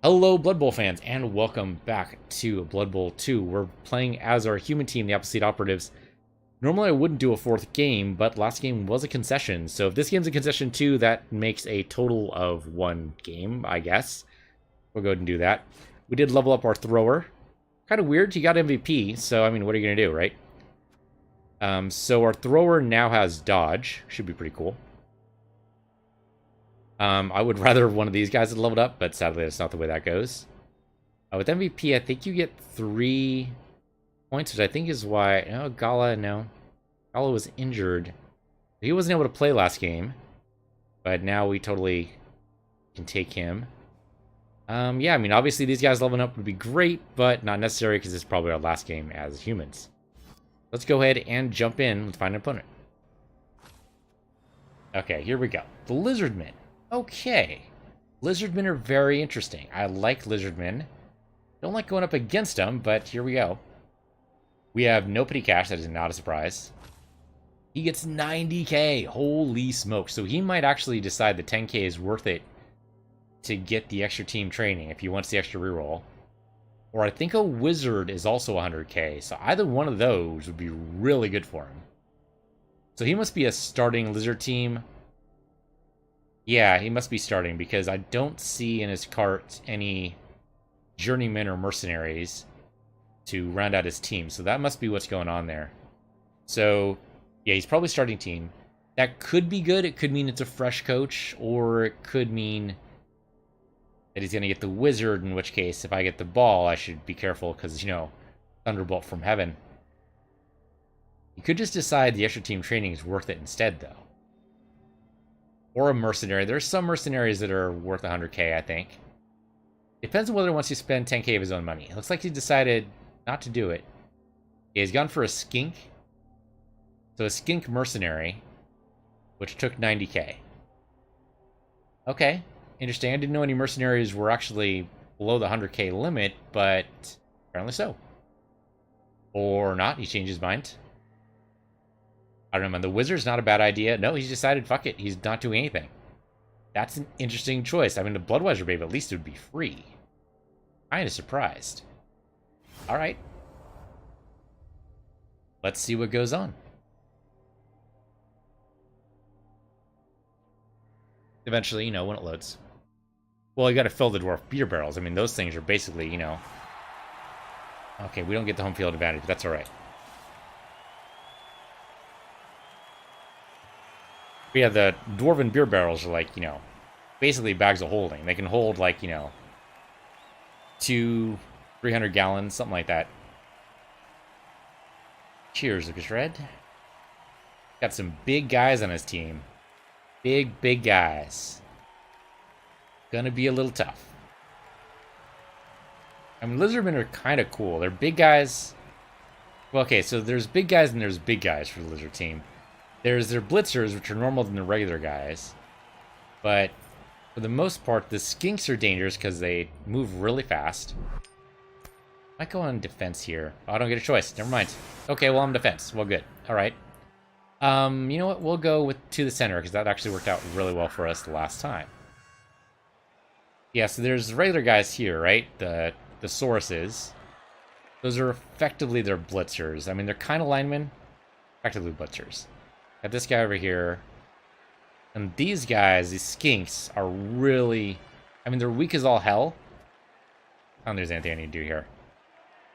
Hello, Blood Bowl fans, and welcome back to Blood Bowl 2. We're playing as our human team, the Appleseed Operatives. Normally I wouldn't do a fourth game, but last game was a concession. So if this game's a concession too, that makes a total of one game, I guess. We'll go ahead and do that. We did level up our thrower. Kind of weird, he got MVP, so I mean, what are you going to do, right? So our thrower now has dodge. Should be pretty cool. I would rather one of these guys had leveled up, but sadly that's not the way that goes. With MVP, I think you get 3 points, which I think is why... Oh, Gala, no. Gala was injured. He wasn't able to play last game, but now we totally can take him. Yeah, I mean, obviously these guys leveling up would be great, but not necessary because this is probably our last game as humans. Let's go ahead and jump in and find an opponent. Okay, here we go. The Lizardmen. Okay. Lizardmen are very interesting. I like Lizardmen. Don't like going up against them, but here we go. We have no petty cash. That is not a surprise. He gets 90k. Holy smoke. So he might actually decide that 10k is worth it to get the extra team training if he wants the extra reroll. Or I think a wizard is also 100k. So either one of those would be really good for him. So he must be a starting lizard team. Yeah, he must be starting because I don't see in his cart any journeymen or mercenaries to round out his team. So that must be what's going on there. So, yeah, he's probably starting team. That could be good. It could mean it's a fresh coach, or it could mean that he's going to get the wizard, in which case, if I get the ball, I should be careful because, you know, Thunderbolt from heaven. You could just decide the extra team training is worth it instead, though. Or a mercenary. There's some mercenaries that are worth 100k, I think. Depends on whether he wants to spend 10k of his own money. It looks like he decided not to do it. Yeah, he's gone for a skink. So a skink mercenary, which took 90k. Okay, interesting. I didn't know any mercenaries were actually below the 100k limit, but apparently so. Or not, he changed his mind. I don't know, man. The wizard's not a bad idea. No, he's decided, fuck it. He's not doing anything. That's an interesting choice. I mean, the Bloodweiser babe, at least it would be free. Kind of surprised. All right. Let's see what goes on. Eventually, you know, when it loads. Well, you got to fill the dwarf beer barrels. I mean, those things are basically, you know... Okay, we don't get the home field advantage, but that's all right. But yeah, the dwarven beer barrels are like, you know, basically bags of holding. They can hold like, you know, 300 gallons, something like that. Cheers, Lucas Red. Got some big guys on his team. Big guys. Gonna be a little tough. I mean, Lizardmen are kind of cool. They're big guys. Well, okay, so there's big guys and there's big guys for the Lizard team. There's their blitzers, which are normal than the regular guys. But for the most part, the skinks are dangerous because they move really fast. Might go on defense here. Oh, I don't get a choice. Never mind. Okay, well, I'm defense. Well, good. All right. You know what? We'll go to the center because that actually worked out really well for us the last time. Yeah, so there's regular guys here, right? The Sauruses. Those are effectively their blitzers. I mean, they're kind of linemen. Effectively blitzers. Got this guy over here. And these guys, these skinks, are really... I mean, they're weak as all hell. I don't think there's anything I need to do here.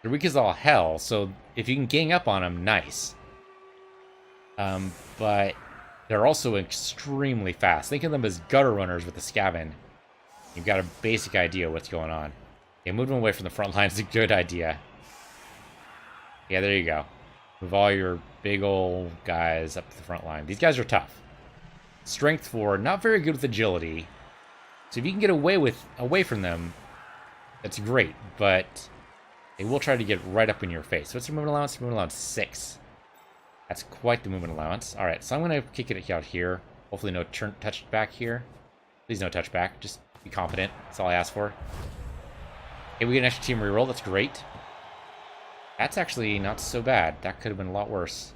They're weak as all hell, so if you can gang up on them, nice. But they're also extremely fast. Think of them as gutter runners with the Scavin. You've got a basic idea what's going on. Yeah, moving away from the front line is a good idea. Yeah, there you go. Move all your big old guys up to the front line. These guys are tough. Strength 4, not very good with agility. So if you can get away from them, that's great. But they will try to get right up in your face. What's their movement allowance? Movement allowance 6. That's quite the movement allowance. All right, so I'm going to kick it out here. Hopefully no touchback here. Please no touchback. Just be confident. That's all I ask for. Okay, we get an extra team reroll. That's great. That's actually not so bad. That could have been a lot worse.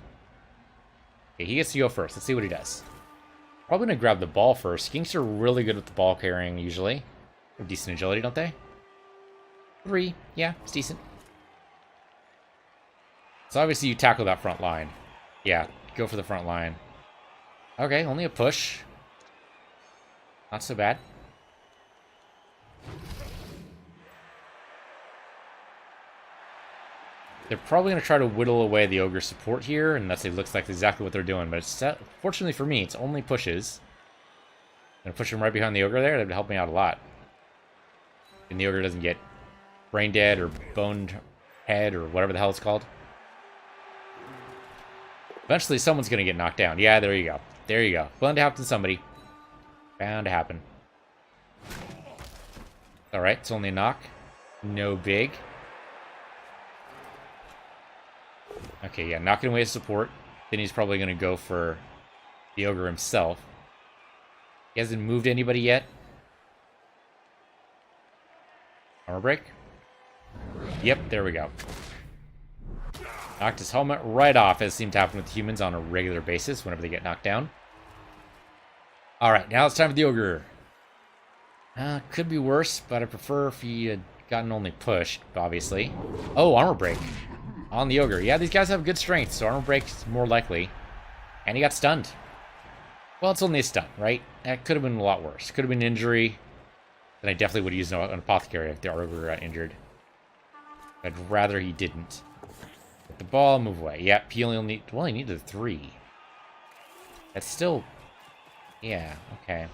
Okay, he gets to go first. Let's see what he does. Probably going to grab the ball first. Skinks are really good with the ball carrying, usually. They have decent agility, don't they? 3. Yeah, it's decent. So obviously you tackle that front line. Yeah, go for the front line. Okay, only a push. Not so bad. They're probably going to try to whittle away the ogre support here, and it looks like exactly what they're doing. But it's, fortunately for me, it's only pushes. I'm going to push him right behind the ogre there. That would help me out a lot. And the ogre doesn't get brain dead or boned head or whatever the hell it's called. Eventually, someone's going to get knocked down. Yeah, there you go. There you go. Bound to happen to somebody. Bound to happen. Alright, it's only a knock. No big. Okay, yeah, knocking away his support. Then he's probably going to go for the ogre himself. He hasn't moved anybody yet. Armor break. Yep, there we go. Knocked his helmet right off, as seemed to happen with humans on a regular basis whenever they get knocked down. Alright, now it's time for the ogre. Could be worse, but I prefer if he had gotten only pushed, obviously. Oh, armor break. On the ogre. Yeah, these guys have good strength, so armor break is more likely. And he got stunned. Well, it's only a stun, right? That could have been a lot worse. Could have been an injury. Then I definitely would have used an apothecary if the ogre got injured. I'd rather he didn't. Get the ball, move away. Yep, he only need. Well, he needed a 3. That's still. Yeah, okay.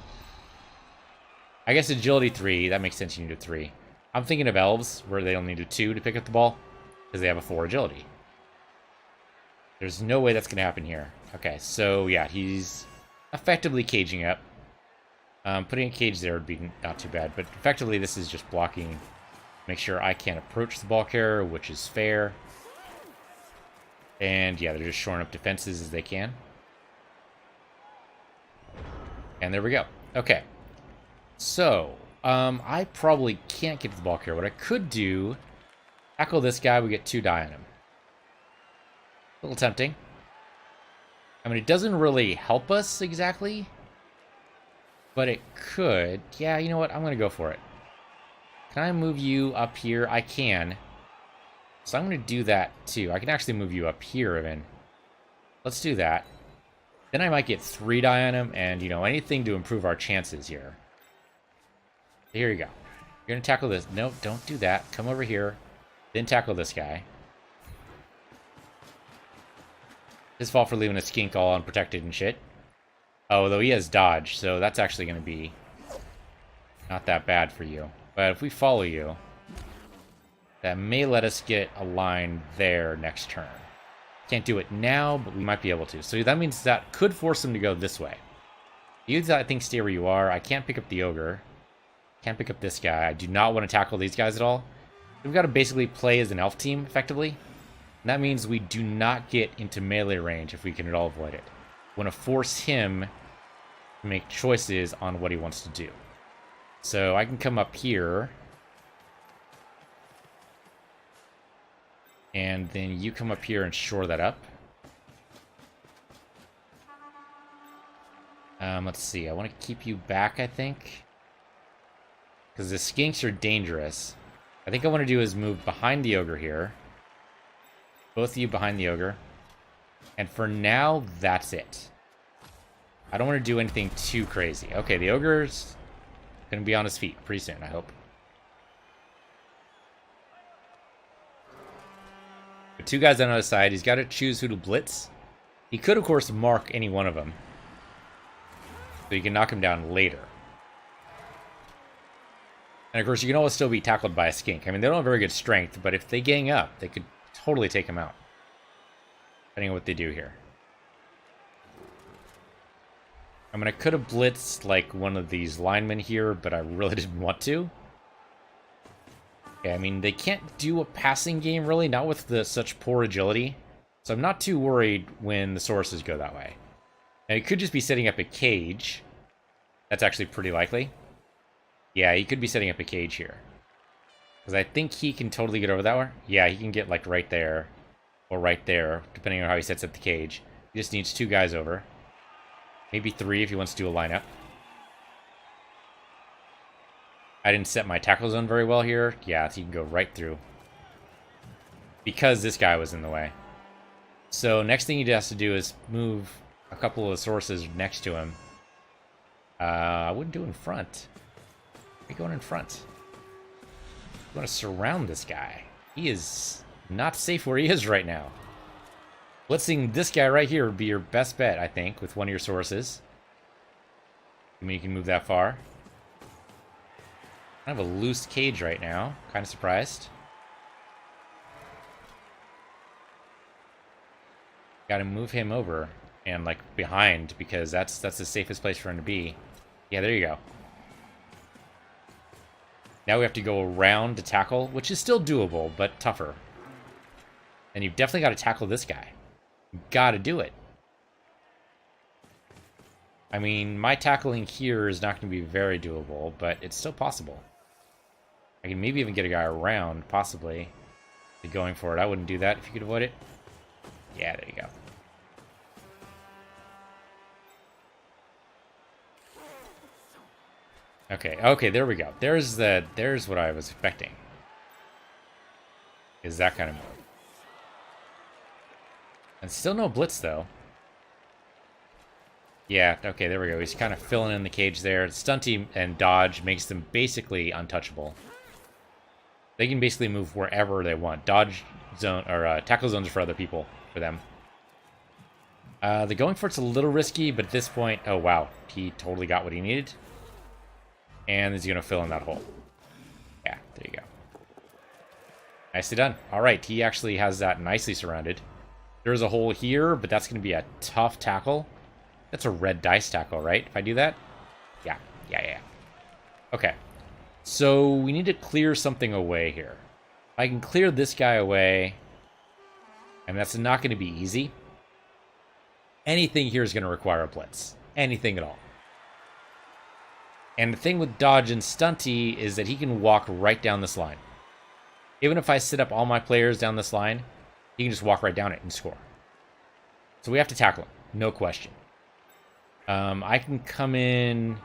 I guess agility 3. That makes sense. You need a 3. I'm thinking of elves where they only need a 2 to pick up the ball because they have a 4 agility. There's no way that's going to happen here. Okay, so yeah, he's effectively caging up. Putting a cage there would be not too bad, but effectively this is just blocking. Make sure I can't approach the ball carrier, which is fair. And yeah, they're just shoring up defenses as they can. And there we go. Okay. So, I probably can't get to the ball carrier. What I could do, tackle this guy, we get 2 die on him. A little tempting. I mean, it doesn't really help us exactly, but it could. Yeah, you know what? I'm going to go for it. Can I move you up here? I can. So I'm going to do that too. I can actually move you up here even. Let's do that. Then I might get 3 die on him and, you know, anything to improve our chances here. Here you go. You're going to tackle this. Nope, don't do that. Come over here. Then tackle this guy. His fault for leaving a skink all unprotected and shit. Oh, though he has dodge, so that's actually going to be not that bad for you. But if we follow you, that may let us get a line there next turn. Can't do it now, but we might be able to. So that means that could force him to go this way. You, I think, stay where you are. I can't pick up the ogre. Can't pick up this guy. I do not want to tackle these guys at all. We've got to basically play as an elf team, effectively. And that means we do not get into melee range if we can at all avoid it. We want to force him to make choices on what he wants to do. So I can come up here. And then you come up here and shore that up. Let's see. I want to keep you back, I think. Because the skinks are dangerous. I think I want to do is move behind the ogre here. Both of you behind the ogre. And for now, that's it. I don't want to do anything too crazy. Okay, the ogre's going to be on his feet pretty soon, I hope. But 2 guys on the other side. He's got to choose who to blitz. He could, of course, mark any one of them. So you can knock him down later. And of course, you can always still be tackled by a skink. I mean, they don't have very good strength, but if they gang up, they could totally take him out. Depending on what they do here. I mean, I could have blitzed, like, one of these linemen here, but I really didn't want to. Okay, I mean, they can't do a passing game, really, not with such poor agility. So I'm not too worried when the sources go that way. And it could just be setting up a cage. That's actually pretty likely. Yeah, he could be setting up a cage here. Because I think he can totally get over that one. Yeah, he can get, like, right there. Or right there, depending on how he sets up the cage. He just needs 2 guys over. Maybe 3 if he wants to do a lineup. I didn't set my tackle zone very well here. Yeah, so you can go right through. Because this guy was in the way. So next thing he has to do is move a couple of sources next to him. I wouldn't do in front. We're going in front. We want to surround this guy. He is not safe where he is right now. Blitzing this guy right here would be your best bet, I think, with one of your sources. I mean, you can move that far. I have a loose cage right now. Kind of surprised. Got to move him over and like behind because that's the safest place for him to be. Yeah, there you go. Now we have to go around to tackle, which is still doable, but tougher. And you've definitely got to tackle this guy. You've got to do it. I mean, my tackling here is not going to be very doable, but it's still possible. I can maybe even get a guy around, possibly. Going for it. I wouldn't do that if you could avoid it. Yeah, there you go. Okay, there we go. There's what I was expecting. Is that kind of move. And still no blitz, though. Yeah, okay, there we go. He's kind of filling in the cage there. Stunty and dodge makes them basically untouchable. They can basically move wherever they want. Dodge zone, or tackle zones are for other people, for them. The going for it's a little risky, but at this point, oh wow, he totally got what he needed. And he's going to fill in that hole. Yeah, there you go. Nicely done. All right, he actually has that nicely surrounded. There's a hole here, but that's going to be a tough tackle. That's a red dice tackle, right? If I do that? Yeah. Okay. So we need to clear something away here. I can clear this guy away, and that's not going to be easy. Anything here is going to require a blitz. Anything at all. And the thing with Dodge and Stunty is that he can walk right down this line. Even if I set up all my players down this line, he can just walk right down it and score. So we have to tackle him, no question. I can come in...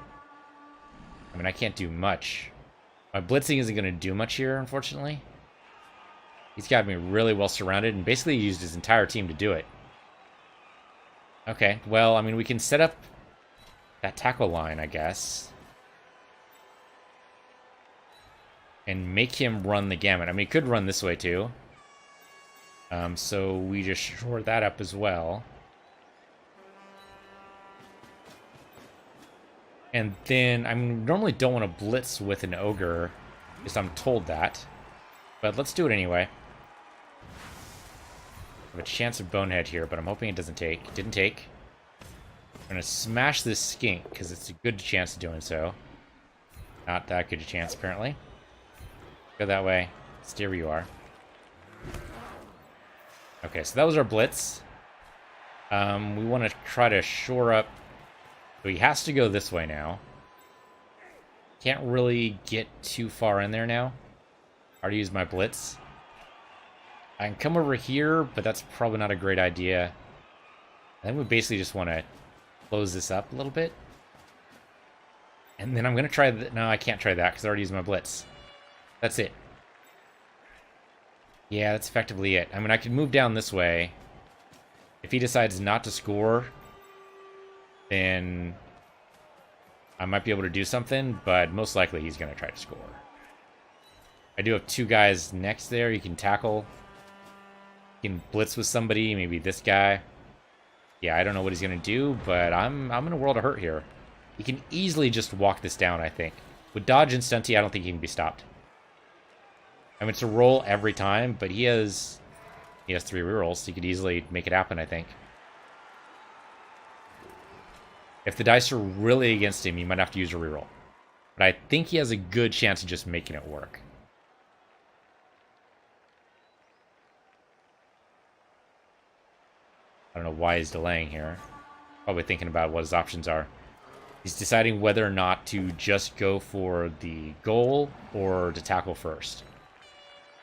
I mean, I can't do much. My blitzing isn't going to do much here, unfortunately. He's got me really well surrounded and basically used his entire team to do it. Okay, well, I mean, we can set up that tackle line, I guess. And make him run the gamut. I mean, he could run this way, too. So we just shore that up as well. And then, I mean, normally don't want to blitz with an ogre, because I'm told that. But let's do it anyway. I have a chance of bonehead here, but I'm hoping it doesn't take. It didn't take. I'm going to smash this skink, because it's a good chance of doing so. Not that good a chance, apparently. Go that way. Stay where you are. Okay, so that was our blitz. We want to try to shore up. So he has to go this way now. Can't really get too far in there now. Already used my blitz. I can come over here, but that's probably not a great idea. I think we basically just want to close this up a little bit. And then I'm going to try... No, I can't try that because I already used my blitz. That's it. Yeah, that's effectively it. I mean, I can move down this way. If he decides not to score, then I might be able to do something, but most likely he's going to try to score. I do have two guys next there. You can tackle. You can blitz with somebody, maybe this guy. Yeah, I don't know what he's going to do, but I'm in a world of hurt here. He can easily just walk this down, I think. With dodge and stunty, I don't think he can be stopped. I mean, it's a roll every time, but he has 3 rerolls, so he could easily make it happen, I think. If the dice are really against him, you might have to use a reroll. But I think he has a good chance of just making it work. I don't know why he's delaying here. Probably thinking about what his options are. He's deciding whether or not to just go for the goal or to tackle first.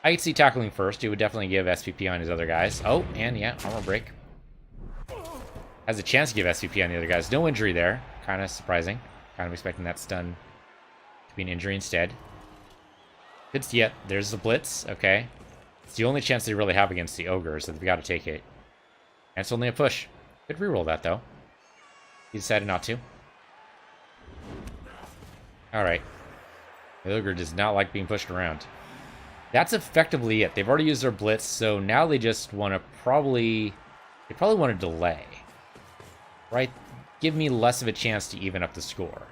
I could see tackling first. He would definitely give SPP on his other guys. Oh, and yeah, armor break. Has a chance to give SPP on the other guys. No injury there. Kind of surprising. Kind of expecting that stun Could be an injury instead. It's, yeah, there's the blitz. Okay. It's the only chance they really have against the ogre, so they've got to take it. And it's only a push. Could reroll that, though. He decided not to. Alright. The ogre does not like being pushed around. That's effectively it. They've already used their blitz, so now they just want to probably... They probably want to delay. Right? Give me less of a chance to even up the score.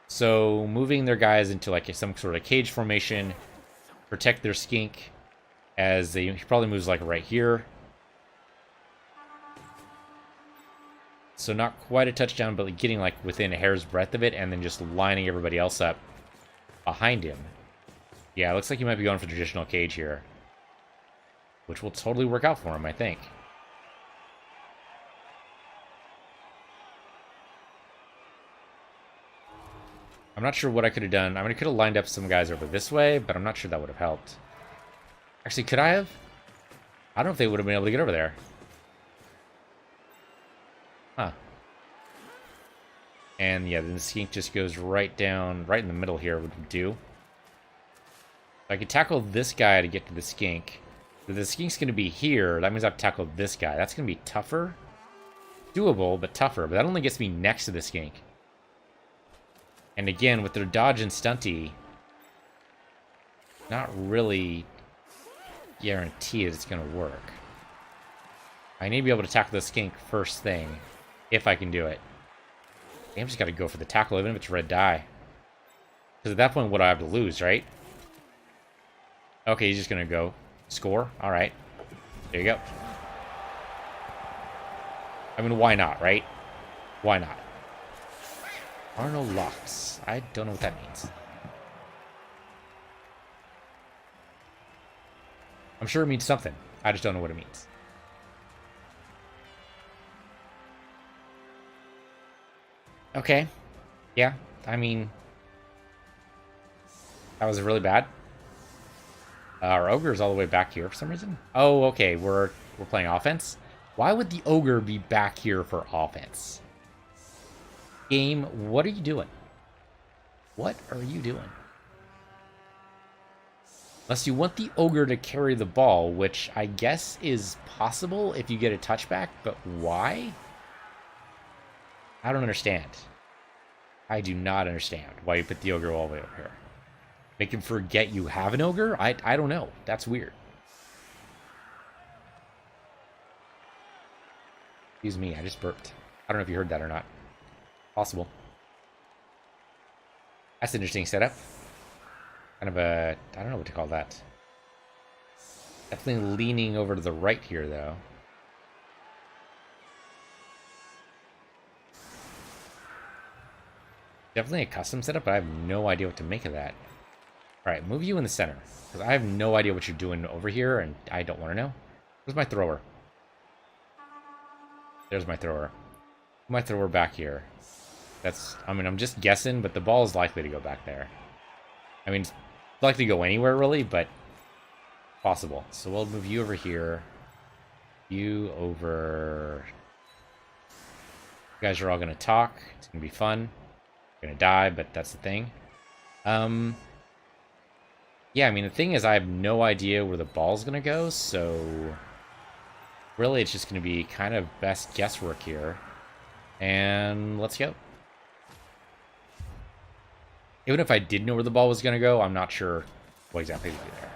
So, moving their guys into like some sort of cage formation. Protect their skink. As he probably moves like right here. So not quite a touchdown, but getting like within a hair's breadth of it, and then just lining everybody else up behind him. Yeah, it looks like he might be going for traditional cage here. Which will totally work out for him, I think. I'm not sure what I could have done. I mean, I could have lined up some guys over this way, but I'm not sure that would have helped. Actually, could I have? I don't know if they would have been able to get over there. Huh. And yeah, then the skink just goes right down, right in the middle here would do. If I could tackle this guy to get to the skink. If the skink's going to be here, that means I've tackled this guy. That's going to be tougher. Doable, but tougher. But that only gets me next to the skink. And again, with their dodge and stunty, not really guarantee it's going to work. I need to be able to tackle the skink first thing, if I can do it. I'm just got to go for the tackle, even if it's red die. Because at that point, what do I have to lose, right? Okay, he's just going to go score. All right. There you go. I mean, why not, right? Why not? Are no locks. I don't know what that means. I'm sure it means something. I just don't know what it means. Okay. Yeah, I mean... That was really bad. Our ogre's all the way back here for some reason. Oh, okay, we're playing offense. Why would the ogre be back here for offense? Game, what are you doing? What are you doing? Unless you want the ogre to carry the ball, which I guess is possible if you get a touchback, but why? I don't understand. I do not understand why you put the ogre all the way over here. Make him forget you have an ogre? I don't know. That's weird. Excuse me, I just burped. I don't know if you heard that or not. Possible. That's an interesting setup. Kind of a... I don't know what to call that. Definitely leaning over to the right here, though. Definitely a custom setup, but I have no idea what to make of that. Alright, move you in the center. Because I have no idea what you're doing over here, and I don't want to know. Where's my thrower? There's my thrower. My thrower back here. That's... I mean, I'm just guessing, but the ball is likely to go back there. I mean, it's likely to go anywhere, really, but... possible. So we'll move you over here. You over... You guys are all going to talk. It's going to be fun. You're going to die, but that's the thing. Yeah, I mean, the thing is I have no idea where the ball's going to go, so... really, it's just going to be kind of best guesswork here. And let's go. Even if I did know where the ball was going to go, I'm not sure what exactly to do there.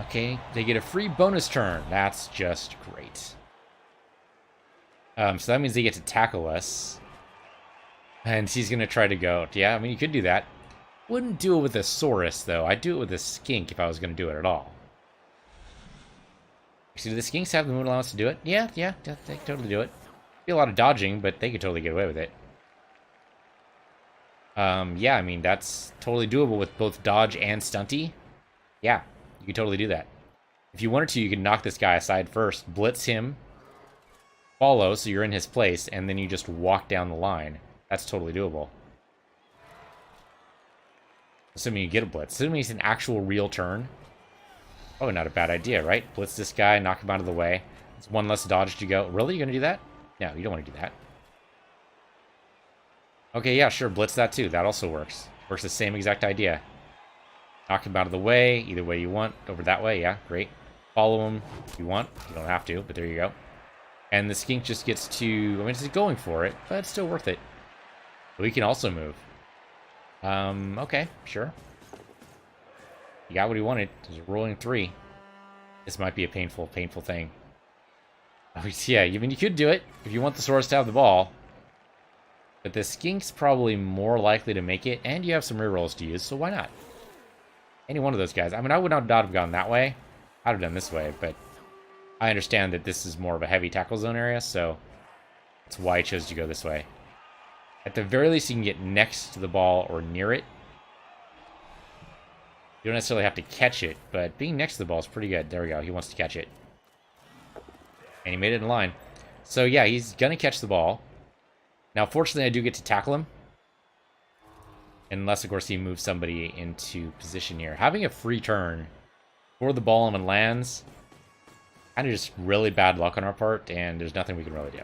Okay, they get a free bonus turn. That's just great. So that means they get to tackle us. And he's going to try to go. Yeah, I mean, you could do that. Wouldn't do it with a Saurus, though. I'd do it with a skink if I was going to do it at all. See, do the skinks have the moon allowance to do it? Yeah, they could totally do it. Be a lot of dodging, but they could totally get away with it. Yeah, I mean, that's totally doable with both dodge and stunty. Yeah, you could totally do that. If you wanted to, you could knock this guy aside first, blitz him, follow, so you're in his place, and then you just walk down the line. That's totally doable. Assuming you get a blitz. Assuming it's an actual real turn. Oh, not a bad idea, right? Blitz this guy, knock him out of the way. It's one less dodge to go. Really? You're going to do that? No, you don't want to do that. Okay, yeah, sure, blitz that too. That also works. Works the same exact idea. Knock him out of the way, either way you want. Over that way, yeah, great. Follow him if you want. You don't have to, but there you go. And the skink just gets to... I mean, it's going for it, but it's still worth it. But we can also move. Okay, sure. He got what he wanted. There's a rolling 3. This might be a painful thing. Oh, yeah, I mean, you could do it if you want the Saurus to have the ball. But the skink's probably more likely to make it, and you have some rerolls to use, so why not? Any one of those guys. I mean, I would not have gone that way. I'd have done this way, but I understand that this is more of a heavy tackle zone area, so that's why I chose to go this way. At the very least, you can get next to the ball or near it. You don't necessarily have to catch it, but being next to the ball is pretty good. There we go. He wants to catch it. And he made it in line. So yeah, he's going to catch the ball. Now, fortunately, I do get to tackle him. Unless, of course, he moves somebody into position here. Having a free turn for the ball and lands, kind of just really bad luck on our part, and there's nothing we can really do.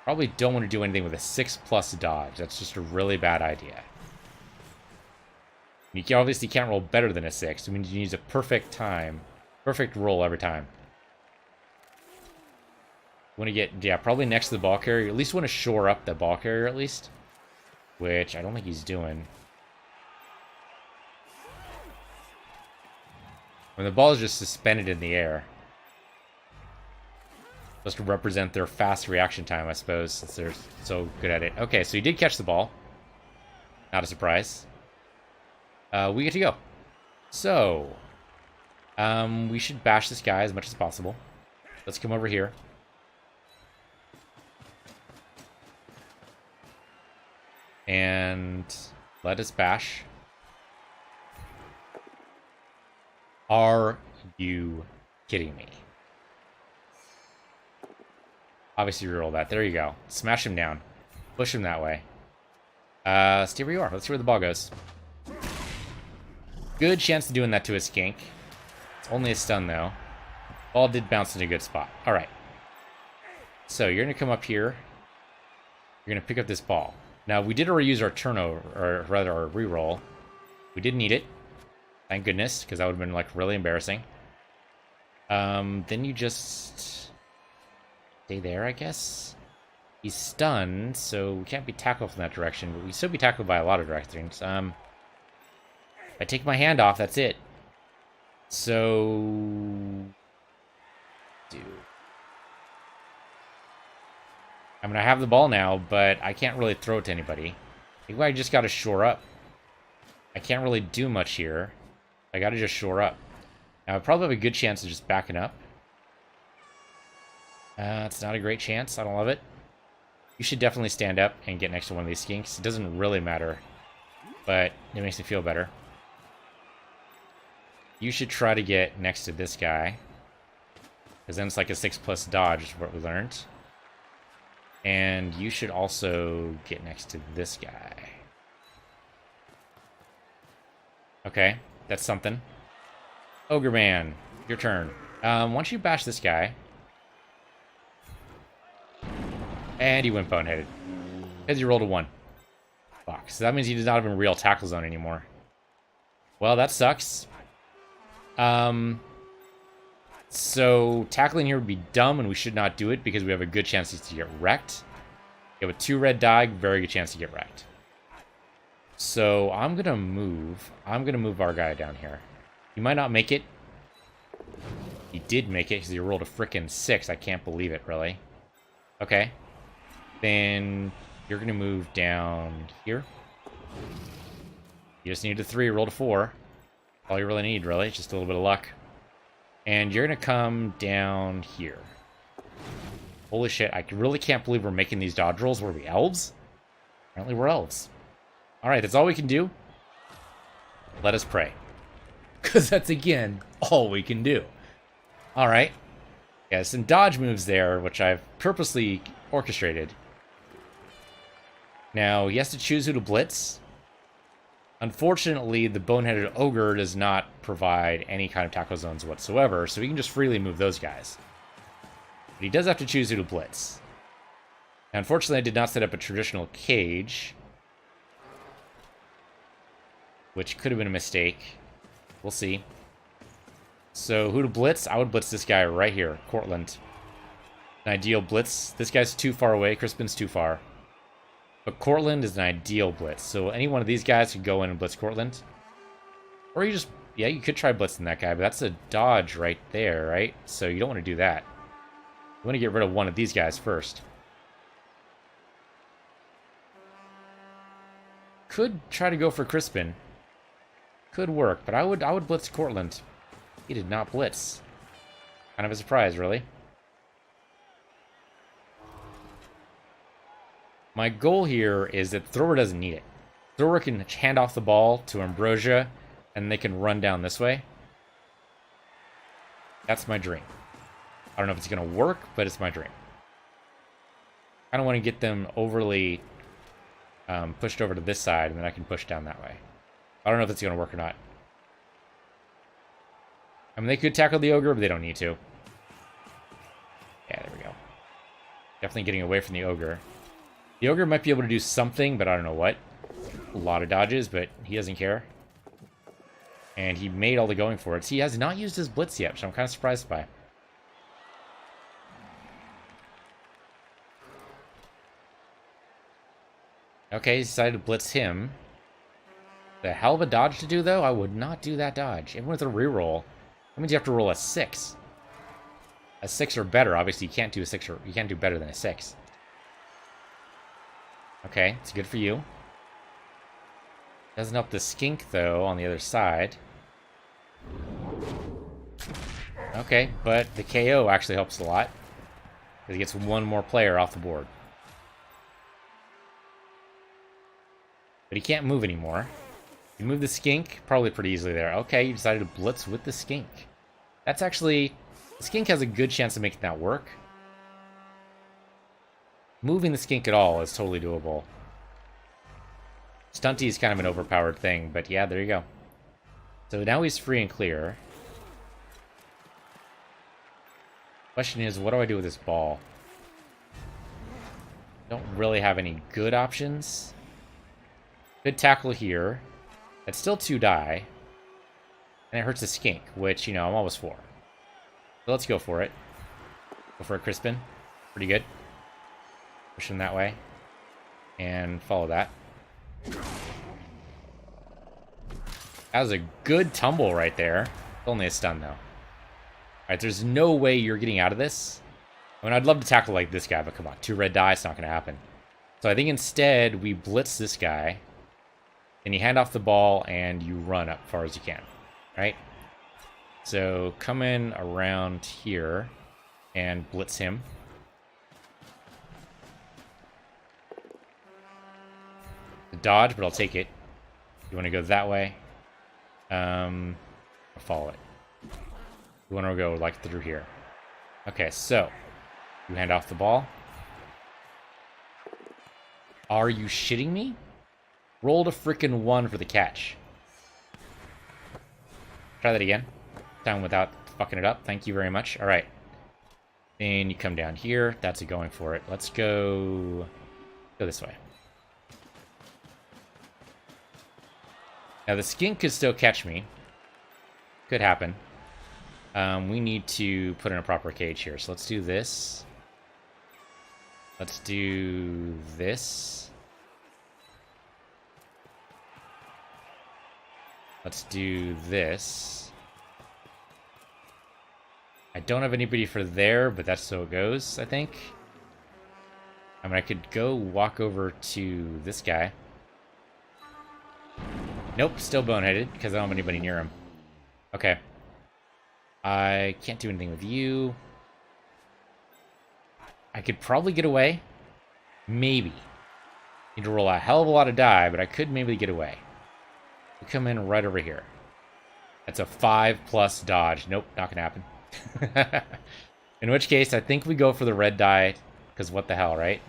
Probably don't want to do anything with a 6+ dodge. That's just a really bad idea. You obviously can't roll better than a 6. I mean, you use a perfect roll every time. You want to get, yeah, probably next to the ball carrier. At least want to shore up the ball carrier, at least. Which I don't think he's doing. When the ball is just suspended in the air. Supposed to represent their fast reaction time, I suppose, since they're so good at it. Okay, so he did catch the ball. Not a surprise. We get to go. So, we should bash this guy as much as possible. Let's come over here. And let us bash. Are you kidding me? Obviously reroll that. There you go. Smash him down. Push him that way. Stay where you are. Let's see where the ball goes. Good chance of doing that to a skink. It's only a stun, though. Ball did bounce in a good spot. Alright. So, you're going to come up here. You're going to pick up this ball. Now, we did already use our turnover, or rather our reroll. We didn't need it. Thank goodness, because that would have been, like, really embarrassing. Then you just stay there, I guess. He's stunned, so we can't be tackled from that direction, but we still be tackled by a lot of directions. If I take my hand off, that's it. So... I mean, I have the ball now, but I can't really throw it to anybody. I think I just gotta shore up. I can't really do much here. I gotta just shore up. Now, I probably have a good chance of just backing up. It's not a great chance. I don't love it. You should definitely stand up and get next to one of these skinks. It doesn't really matter, but it makes me feel better. You should try to get next to this guy, because then it's like a 6+ dodge, is what we learned. And you should also get next to this guy. Okay, that's something. Ogre Man, your turn. Why don't you bash this guy? And he went boneheaded. Because he rolled a 1. Fuck, so that means he does not have a real tackle zone anymore. Well, that sucks. So, tackling here would be dumb, and we should not do it, because we have a good chance to get wrecked. You have a 2 red die, very good chance to get wrecked. So, I'm gonna move our guy down here. He might not make it. He did make it, because he rolled a frickin' 6. I can't believe it, really. Okay. Then, you're gonna move down here. You just need a 3, rolled a 4. All you really need, really, just a little bit of luck. And you're going to come down here. Holy shit, I really can't believe we're making these dodge rolls. Were we elves? Apparently we're elves. Alright, that's all we can do. Let us pray. Because that's, again, all we can do. Alright. Yeah, some dodge moves there, which I've purposely orchestrated. Now, he has to choose who to blitz. Unfortunately, the boneheaded ogre does not provide any kind of tackle zones whatsoever, so he can just freely move those guys. But he does have to choose who to blitz. Unfortunately, I did not set up a traditional cage, which could have been a mistake. We'll see. So, who to blitz? I would blitz this guy right here, Cortland. An ideal blitz. This guy's too far away. Crispin's too far. But Cortland is an ideal blitz. So, any one of these guys could go in and blitz Cortland. Or you just... Yeah, you could try blitzing that guy, but that's a dodge right there, right? So, you don't want to do that. You want to get rid of one of these guys first. Could try to go for Crispin. Could work, but I would blitz Cortland. He did not blitz. Kind of a surprise, really. My goal here is that Thrower doesn't need it. Thrower can hand off the ball to Ambrosia, and they can run down this way. That's my dream. I don't know if it's going to work, but it's my dream. I don't want to get them overly pushed over to this side, and then I can push down that way. I don't know if it's going to work or not. I mean, they could tackle the ogre, but they don't need to. Yeah, there we go. Definitely getting away from the ogre. The ogre might be able to do something, but I don't know what. A lot of dodges, but he doesn't care. And he made all the going for it. So he has not used his blitz yet, which I'm kind of surprised by. Okay, he decided to blitz him. The hell of a dodge to do, though? I would not do that dodge. Even with a reroll. That means you have to roll a 6. A 6 or better. Obviously, you can't do a 6 or you can't do better than a 6. Okay, it's good for you. Doesn't help the skink, though, on the other side. Okay, but the KO actually helps a lot. Because he gets one more player off the board. But he can't move anymore. You move the skink, probably pretty easily there. Okay, you decided to blitz with the skink. That's actually... The skink has a good chance of making that work. Moving the skink at all is totally doable. Stunty is kind of an overpowered thing, but yeah, there you go. So now he's free and clear. Question is, what do I do with this ball? Don't really have any good options. Good tackle here. That's still 2 die. And it hurts the skink, which, you know, I'm always for. So let's go for it. Go for a Crispin. Pretty good. Push him that way. And follow that. That was a good tumble right there. It's only a stun, though. Alright, there's no way you're getting out of this. I mean, I'd love to tackle like this guy, but come on. 2 red die, it's not going to happen. So I think instead, we blitz this guy. And you hand off the ball, and you run up as far as you can. Right? So come in around here and blitz him. Dodge, but I'll take it. You want to go that way? I'll follow it. You want to go like through here. Okay, so you hand off the ball. Are you shitting me? Rolled a frickin' 1 for the catch. Try that again. Down without fucking it up. Thank you very much. All right. And you come down here. That's a going for it. Let's go this way. Now the skink could still catch me. Could happen. We need to put in a proper cage here. So let's do this. Let's do this. Let's do this. I don't have anybody for there, but that's so it goes, I think. I mean, I could go walk over to this guy. Nope, still boneheaded, because I don't have anybody near him. Okay. I can't do anything with you. I could probably get away. Maybe. Need to roll a hell of a lot of die, but I could maybe get away. We come in right over here. That's a 5+ dodge. Nope, not gonna happen. In which case, I think we go for the red die, because what the hell, right?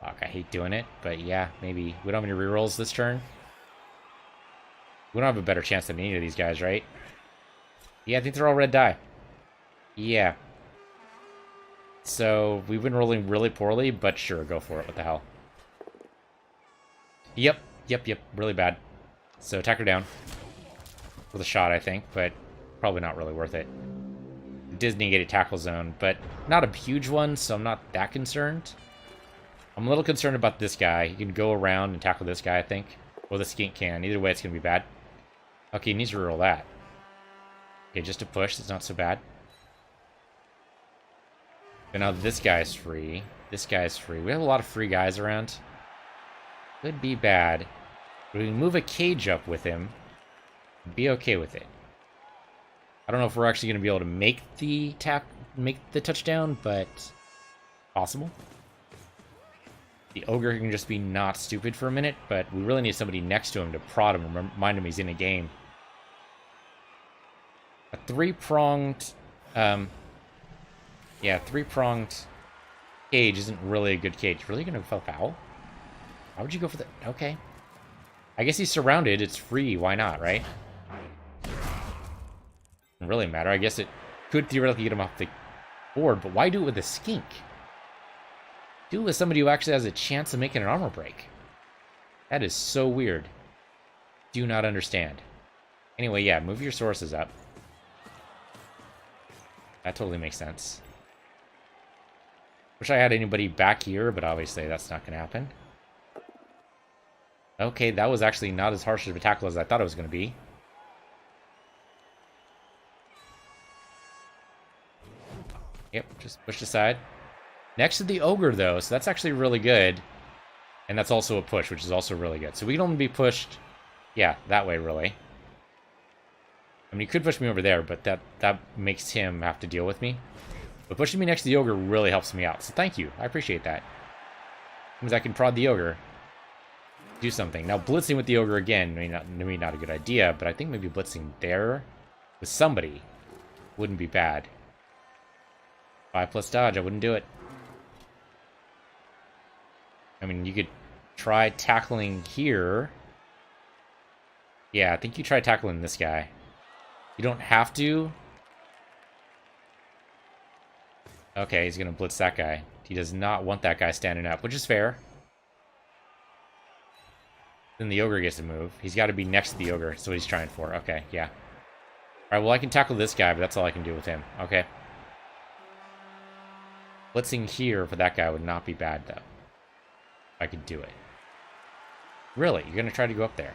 Fuck, I hate doing it, but yeah, maybe. We don't have any rerolls this turn. We don't have a better chance than any of these guys, right? Yeah, I think they're all red die. Yeah. So we've been rolling really poorly, but sure, go for it. What the hell? Yep, yep, really bad. So attack her down with a shot, I think, but probably not really worth it. Disney gated tackle zone, but not a huge one, so I'm not that concerned. I'm a little concerned about this guy. He can go around and tackle this guy, I think. Or the skink can. Either way, it's going to be bad. Okay, he needs to reroll that. Okay, just a push. That's not so bad. And now this guy's free. This guy's free. We have a lot of free guys around. Could be bad. But we can move a cage up with him. Be okay with it. I don't know if we're actually going to be able to make the touchdown, but possible. The ogre can just be not stupid for a minute, but we really need somebody next to him to prod him and remind him he's in a game. A three-pronged, three-pronged cage isn't really a good cage. Really gonna go foul? Why would you go for the... Okay. I guess he's surrounded. It's free. Why not, right? Doesn't really matter. I guess it could theoretically get him off the board, but why do it with a skink? Do it with somebody who actually has a chance of making an armor break. That is so weird. Do not understand. Anyway, yeah, move your sources up. That totally makes sense. Wish I had anybody back here, but obviously that's not going to happen. Okay, that was actually not as harsh of a tackle as I thought it was going to be. Yep, just pushed aside. Next to the ogre, though, so that's actually really good. And that's also a push, which is also really good. So we can only be pushed, yeah, that way, really. I mean, he could push me over there, but that makes him have to deal with me. But pushing me next to the ogre really helps me out, so thank you. I appreciate that. Means I can prod the ogre. Do something. Now, blitzing with the ogre again, maybe not a good idea, but I think maybe blitzing there with somebody wouldn't be bad. 5+ dodge, I wouldn't do it. I mean, you could try tackling here. Yeah, I think you try tackling this guy. You don't have to. Okay, he's going to blitz that guy. He does not want that guy standing up, which is fair. Then the ogre gets to move. He's got to be next to the ogre. That's what he's trying for. Okay, yeah. Alright, well, I can tackle this guy, but that's all I can do with him. Okay. Blitzing here for that guy would not be bad, though. I could do it. Really? You're going to try to go up there?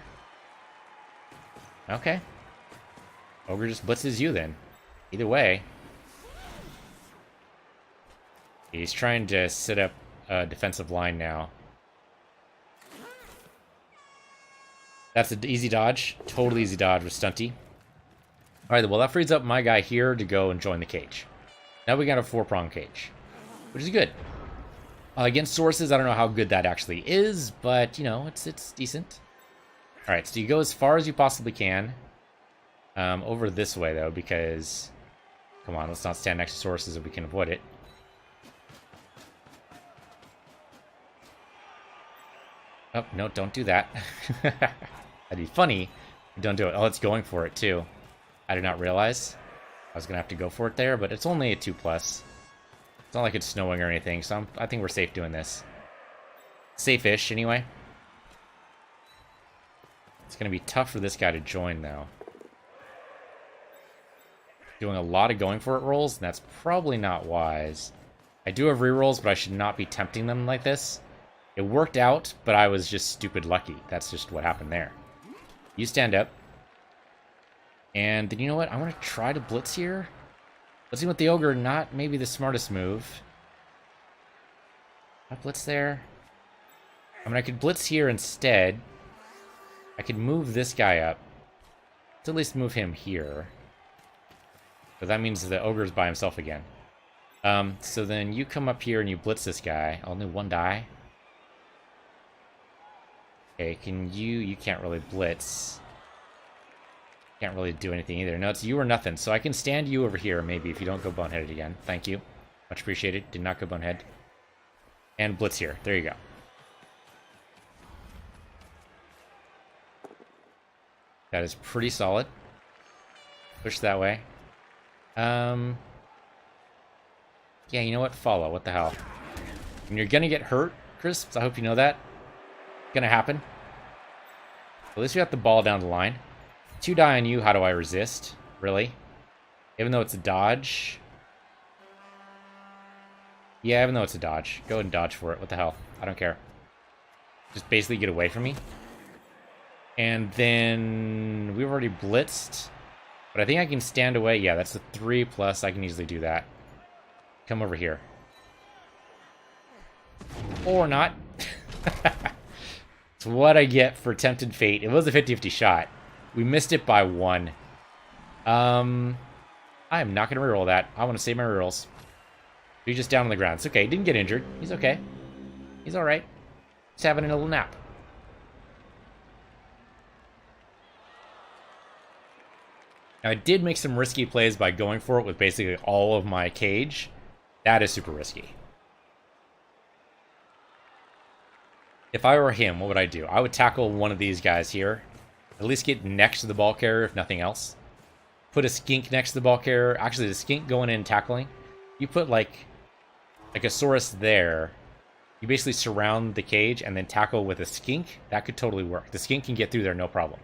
Okay. Ogre just blitzes you, then. Either way. He's trying to set up a defensive line now. That's an easy dodge. Totally easy dodge with Stunty. Alright, well, that frees up my guy here to go and join the cage. Now we got a 4-prong cage, which is good. Against sources, I don't know how good that actually is, but, you know, it's decent. Alright, so you go as far as you possibly can. Over this way, though, because... Come on, let's not stand next to sources if we can avoid it. Oh, no, don't do that. That'd be funny. Don't do it. Oh, it's going for it, too. I did not realize I was going to have to go for it there, but it's only a 2+. It's not like it's snowing or anything, so I think we're safe doing this. Safe-ish, anyway. It's going to be tough for this guy to join, though. Doing a lot of going for it rolls, and that's probably not wise. I do have rerolls, but I should not be tempting them like this. It worked out, but I was just stupid lucky. That's just what happened there. You stand up. And then you know what? I want to try to blitz here. Blitzing with the ogre, not maybe the smartest move. I blitz there. I mean, I could blitz here instead. I could move this guy up. Let's at least move him here. But that means the ogre's by himself again. So then you come up here and you blitz this guy. Only one die. Okay, can you can't really blitz. Can't really do anything either. No, it's you or nothing. So I can stand you over here, maybe, if you don't go boneheaded again. Thank you. Much appreciated. Did not go bonehead. And blitz here. There you go. That is pretty solid. Push that way. Yeah, you know what? Follow. What the hell? And you're gonna get hurt, Crisps. I hope you know that. Gonna happen. At least we got the ball down the line. 2 die on you. How do I resist? Really? Even though it's a dodge. Yeah, even though it's a dodge. Go ahead and dodge for it. What the hell? I don't care. Just basically get away from me. And then we've already blitzed. But I think I can stand away. Yeah, that's a 3+. I can easily do that. Come over here. Or not. It's what I get for Tempted Fate. It was a 50-50 shot. We missed it by 1. I am not going to reroll that. I want to save my rerolls. He's just down on the ground. It's okay. He didn't get injured. He's okay. He's alright. He's having a little nap. Now, I did make some risky plays by going for it with basically all of my cage. That is super risky. If I were him, what would I do? I would tackle one of these guys here. At least get next to the ball carrier, if nothing else. Put a skink next to the ball carrier. Actually, the skink going in and tackling. You put like a Saurus there. You basically surround the cage and then tackle with a skink. That could totally work. The skink can get through there, no problem.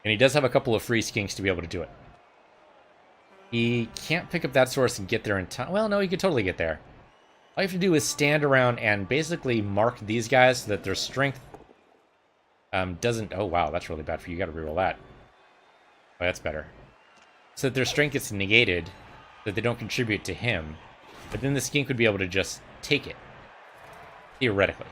And he does have a couple of free skinks to be able to do it. He can't pick up that Saurus and get there in time. Well, no, he could totally get there. All you have to do is stand around and basically mark these guys so that their strength doesn't... Oh, wow, that's really bad for you. You got to reroll that. Oh, that's better. So that their strength gets negated, that they don't contribute to him. But then the skink would be able to just take it. Theoretically.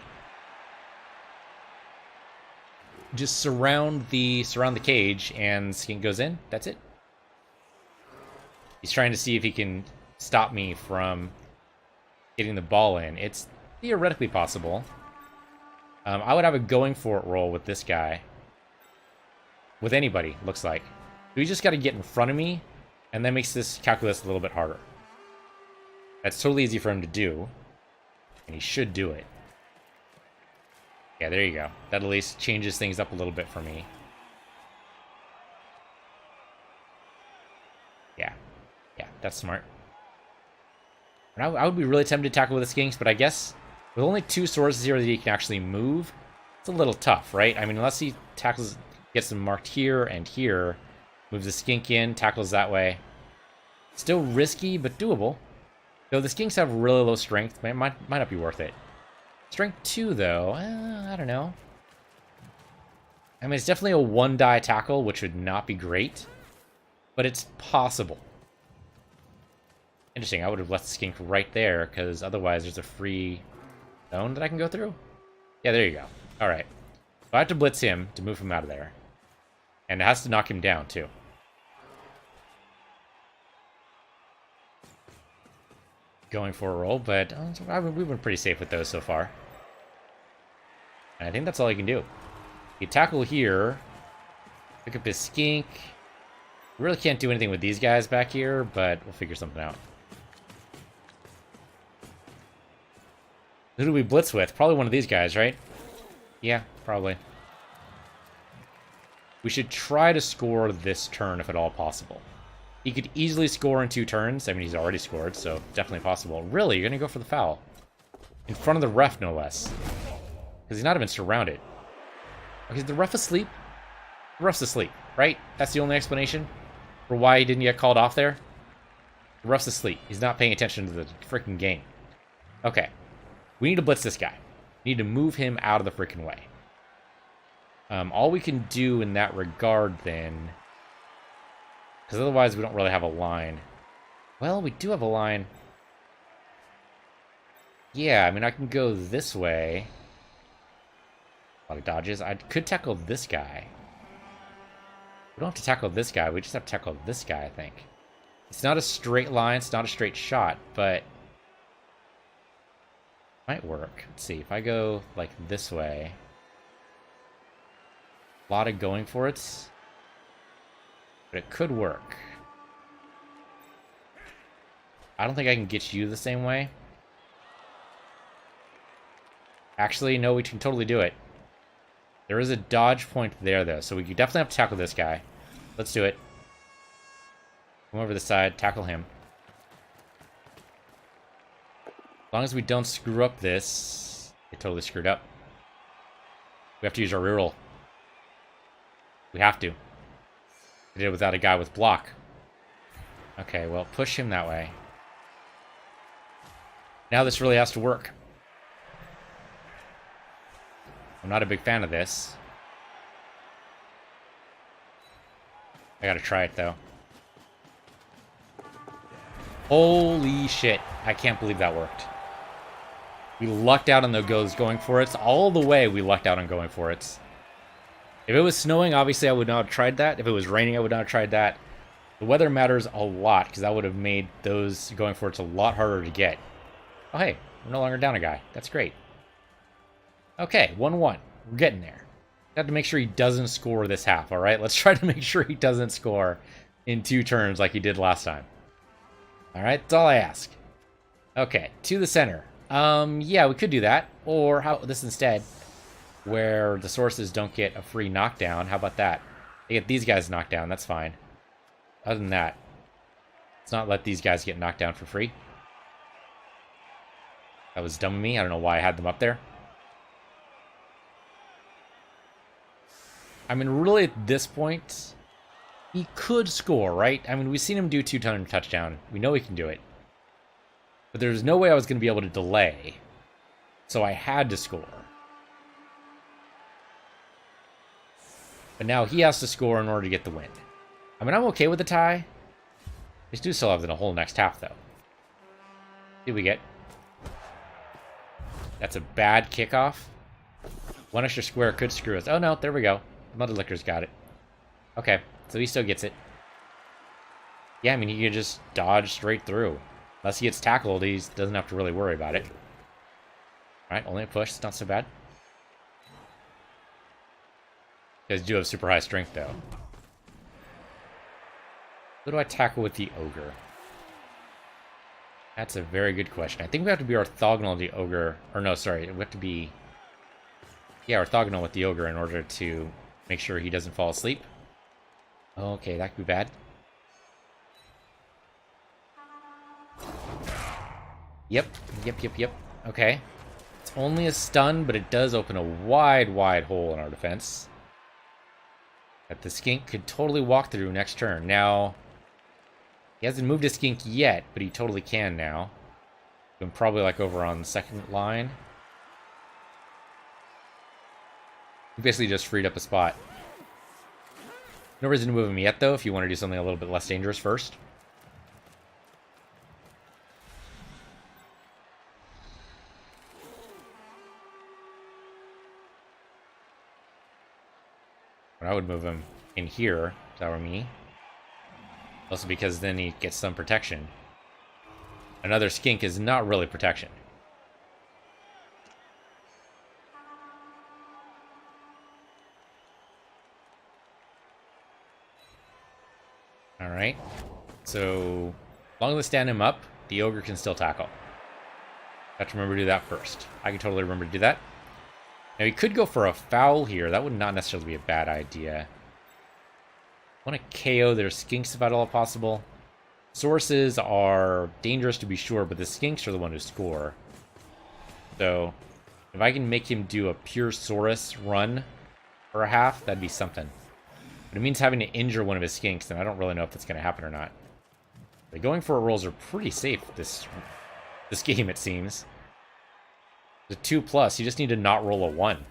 Just surround the cage, and skink goes in. That's it. He's trying to see if he can stop me from getting the ball in. It's theoretically possible. I would have a going for it roll with this guy. With anybody, looks like. We just got to get in front of me, and that makes this calculus a little bit harder. That's totally easy for him to do, and he should do it. Yeah, there you go. That at least changes things up a little bit for me. Yeah. Yeah, that's smart. And I would be really tempted to tackle with the skinks, but I guess with only 2 sources here that he can actually move, it's a little tough, right? I mean, unless he tackles, gets them marked here and here, moves the skink in, tackles that way. Still risky, but doable. Though the skinks have really low strength, it might not be worth it. Strength 2, though, I don't know. I mean, it's definitely a 1-die tackle, which would not be great, but it's possible. Interesting, I would have left the skink right there, because otherwise there's a free zone that I can go through? Yeah, there you go. Alright. So I have to blitz him to move him out of there. And it has to knock him down, too. Going for a roll, but we've been pretty safe with those so far. And I think that's all you can do. You tackle here, pick up his skink. We really can't do anything with these guys back here, but we'll figure something out. Who do we blitz with? Probably one of these guys, right? Yeah, probably. We should try to score this turn if at all possible. He could easily score in 2 turns. I mean, he's already scored, so definitely possible. Really? You're going to go for the foul? In front of the ref, no less. Because he's not even surrounded. Okay, is the ref asleep? The ref's asleep, right? That's the only explanation for why he didn't get called off there? The ref's asleep. He's not paying attention to the freaking game. Okay. We need to blitz this guy. We need to move him out of the freaking way. All we can do in that regard, then... Because otherwise we don't really have a line. Well, we do have a line. Yeah, I mean, I can go this way. A lot of dodges. I could tackle this guy. We don't have to tackle this guy. We just have to tackle this guy, I think. It's not a straight line. It's not a straight shot, but... might work. Let's see. If I go, like, this way... a lot of going for it. But it could work. I don't think I can get you the same way. Actually, no, we can totally do it. There is a dodge point there, though, so we definitely have to tackle this guy. Let's do it. Come over the side, tackle him. As long as we don't screw up this... Get totally screwed up. We have to use our reroll. We have to. We did it without a guy with block. Okay, well, push him that way. Now this really has to work. I'm not a big fan of this. I gotta try it, though. Holy shit. I can't believe that worked. We lucked out on the going for it. All the way we lucked out on going for it. If it was snowing, obviously I would not have tried that. If it was raining, I would not have tried that. The weather matters a lot, because that would have made those going for it a lot harder to get. Oh, hey. We're no longer down a guy. That's great. Okay, 1-1. We're getting there. We have to make sure he doesn't score this half, alright? Let's try to make sure he doesn't score in 2 turns like he did last time. Alright, that's all I ask. Okay, to the center. Yeah, we could do that. Or how this instead, where the sources don't get a free knockdown. How about that? They get these guys knocked down, that's fine. Other than that, let's not let these guys get knocked down for free. That was dumb of me. I don't know why I had them up there. I mean, really, at this point, he could score, right? I mean, we've seen him do 2-ton touchdown. We know he can do it. But there's no way I was going to be able to delay. So I had to score. But now he has to score in order to get the win. I mean, I'm okay with the tie. We do still have the whole next half, though. See what we get. That's a bad kickoff. 1 extra square could screw us. Oh, no, there we go. Mother Licker's got it. Okay, so he still gets it. Yeah, I mean, he can just dodge straight through. Unless he gets tackled, he doesn't have to really worry about it. Alright, only a push. It's not so bad. You guys do have super high strength, though. Who do I tackle with the ogre? That's a very good question. I think we have to be orthogonal to the ogre. Or no, sorry. We have to be... Yeah, orthogonal with the ogre in order to make sure he doesn't fall asleep. Okay, that could be bad. Yep. Okay. It's only a stun, but it does open a wide, wide hole in our defense that the skink could totally walk through next turn. Now, he hasn't moved his skink yet, but he totally can now. I'm probably like over on the second line. He basically just freed up a spot. No reason to move him yet, though, if you want to do something a little bit less dangerous first. But I would move him in here, if that were me. Also because then he gets some protection. Another skink is not really protection. Alright. So, as long as we stand him up, the ogre can still tackle. Have to remember to do that first. I can totally remember to do that. Now, he could go for a foul here. That would not necessarily be a bad idea. I want to KO their skinks if at all possible. Sources are dangerous to be sure, but the skinks are the one who score. So, if I can make him do a pure Saurus run for a half, that'd be something. But it means having to injure one of his skinks, and I don't really know if that's going to happen or not. The going for it rolls are pretty safe this game, it seems. The 2+, you just need to not roll a 1.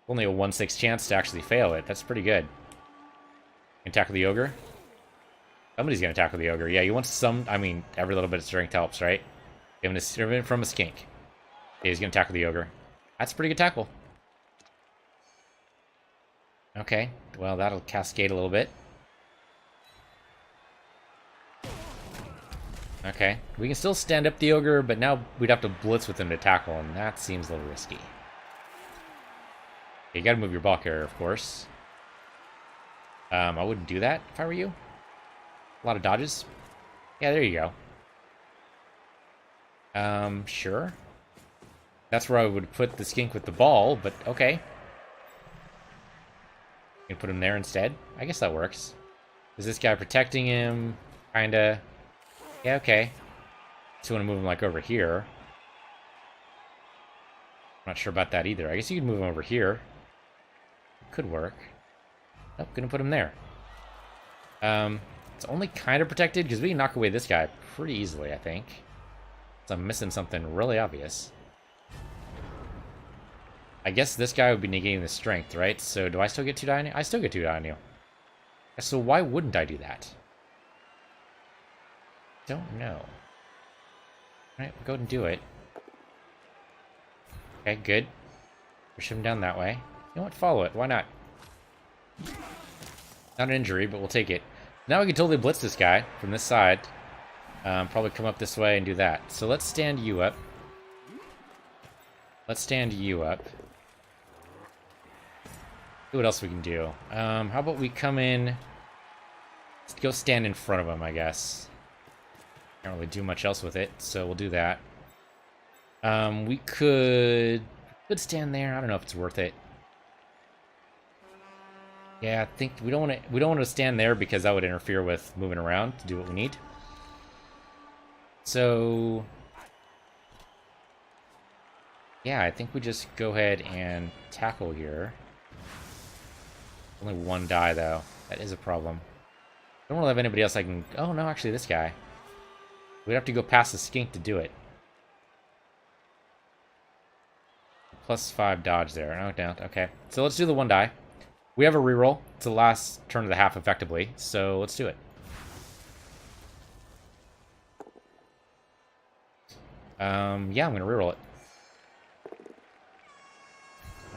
Only a 1/6 chance to actually fail it. That's pretty good. Can tackle the ogre? Somebody's going to tackle the ogre. Yeah, you want some... I mean, every little bit of strength helps, right? Give him a servant from a skink. Yeah, he's going to tackle the ogre. That's a pretty good tackle. Okay, well, that'll cascade a little bit. Okay, we can still stand up the ogre, but now we'd have to blitz with him to tackle, and that seems a little risky. You gotta move your ball carrier, of course. I wouldn't do that if I were you. A lot of dodges. Yeah, there you go. Sure. That's where I would put the skink with the ball, but okay. You can put him there instead. I guess that works. Is this guy protecting him? Kinda. Yeah, okay. Just want to move him, like, over here. I'm not sure about that either. I guess you could move him over here. Could work. Nope, gonna put him there. It's only kind of protected because we can knock away this guy pretty easily, I think. So I'm missing something really obvious. I guess this guy would be negating the strength, right? So do I still get 2 die on you? I still get 2 die on you. So why wouldn't I do that? Don't know. Alright, we'll go ahead and do it. Okay, good. Push him down that way. You know what? Follow it. Why not? Not an injury, but we'll take it. Now we can totally blitz this guy from this side. Probably come up this way and do that. So let's stand you up. Let's stand you up. See what else we can do. How about we come in... Let's go stand in front of him, I guess. Can't really do much else with it, so we'll do that. We could stand there. I don't know if it's worth it. Yeah, I think we don't want to stand there because that would interfere with moving around to do what we need. So yeah, I think we just go ahead and tackle here. Only 1 die though. That is a problem. I don't really have anybody else I can... Oh no, actually this guy. We'd have to go past the skink to do it. +5 dodge there. Oh, down. Okay. So let's do the 1 die. We have a reroll. It's the last turn of the half, effectively. So let's do it. Yeah, I'm going to reroll it.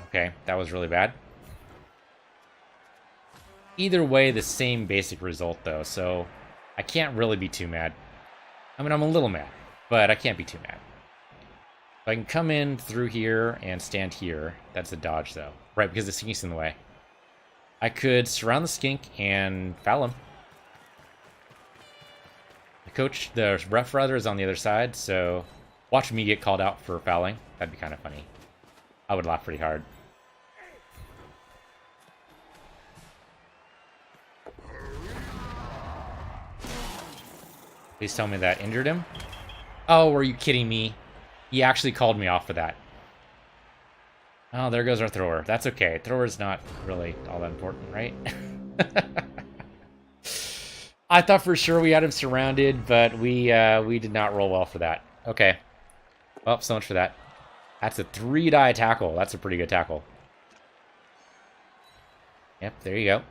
Okay, that was really bad. Either way, the same basic result, though. So I can't really be too mad. I mean, I'm a little mad, but I can't be too mad. So I can come in through here and stand here. That's a dodge, though. Right, because the skink's in the way. I could surround the skink and foul him. The ref rather, is on the other side, so watch me get called out for fouling. That'd be kind of funny. I would laugh pretty hard. Please tell me that injured him. Oh, are you kidding me? He actually called me off for that. Oh, there goes our thrower. That's okay. Thrower's not really all that important, right? I thought for sure we had him surrounded, but we did not roll well for that. Okay. Well, so much for that. That's a 3-die tackle. That's a pretty good tackle. Yep, there you go.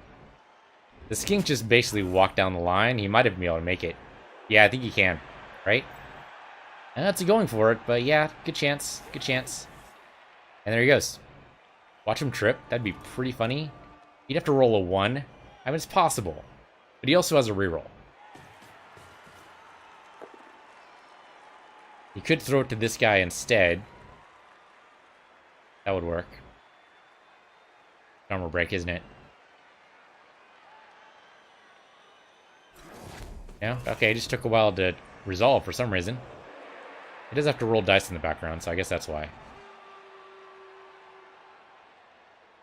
The skink just basically walked down the line. He might have been able to make it. Yeah, I think he can. Right? And that's going for it, but yeah, good chance. Good chance. And there he goes. Watch him trip. That'd be pretty funny. He'd have to roll a 1. I mean, it's possible. But he also has a reroll. He could throw it to this guy instead. That would work. Armor break, isn't it? Yeah? Okay, it just took a while to resolve for some reason. It does have to roll dice in the background, so I guess that's why.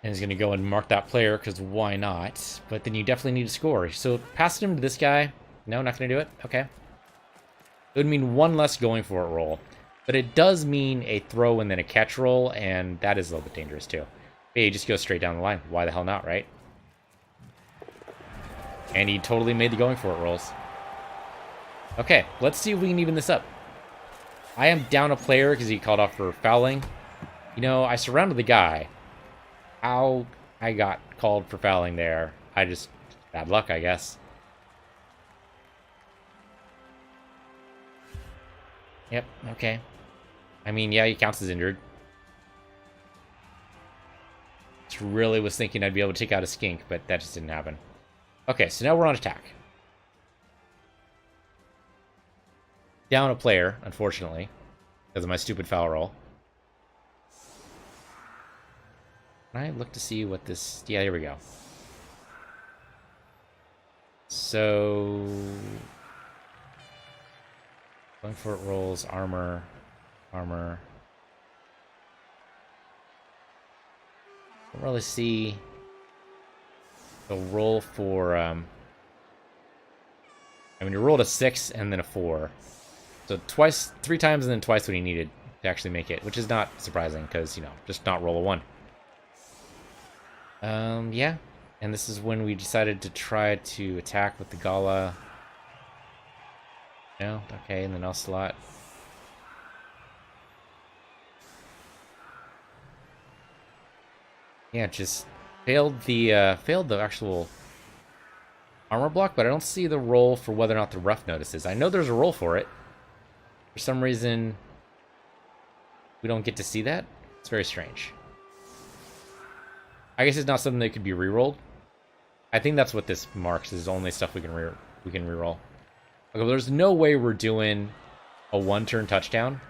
And he's going to go and mark that player, because why not? But then you definitely need to score. So pass him to this guy. No, not going to do it? Okay. It would mean 1 less going for it roll. But it does mean a throw and then a catch roll, and that is a little bit dangerous too. Hey, he just goes straight down the line. Why the hell not, right? And he totally made the going for it rolls. Okay, let's see if we can even this up. I am down a player because he called off for fouling. You know, I surrounded the guy. How I got called for fouling there, bad luck, I guess. Yep, okay. I mean, yeah, he counts as injured. Just really was thinking I'd be able to take out a skink, but that just didn't happen. Okay, so now we're on attack. Down a player, unfortunately, because of my stupid foul roll. Can I look to see what this... Yeah, here we go. So... Going for it rolls, armor, armor. Don't really see the roll for I mean, he rolled a 6 and then a 4. So twice, 3 times and then twice what he needed to actually make it, which is not surprising because, you know, just not roll a 1. Yeah. And this is when we decided to try to attack with the Gala. No? Okay, and then Ocelot. Yeah, just failed the actual armor block, but I don't see the roll for whether or not the rough notices. I know there's a roll for it. For some reason, we don't get to see that. It's very strange. I guess it's not something that could be rerolled. I think that's what this marks, is only stuff we can reroll. Okay, well, there's no way we're doing a 1-turn touchdown.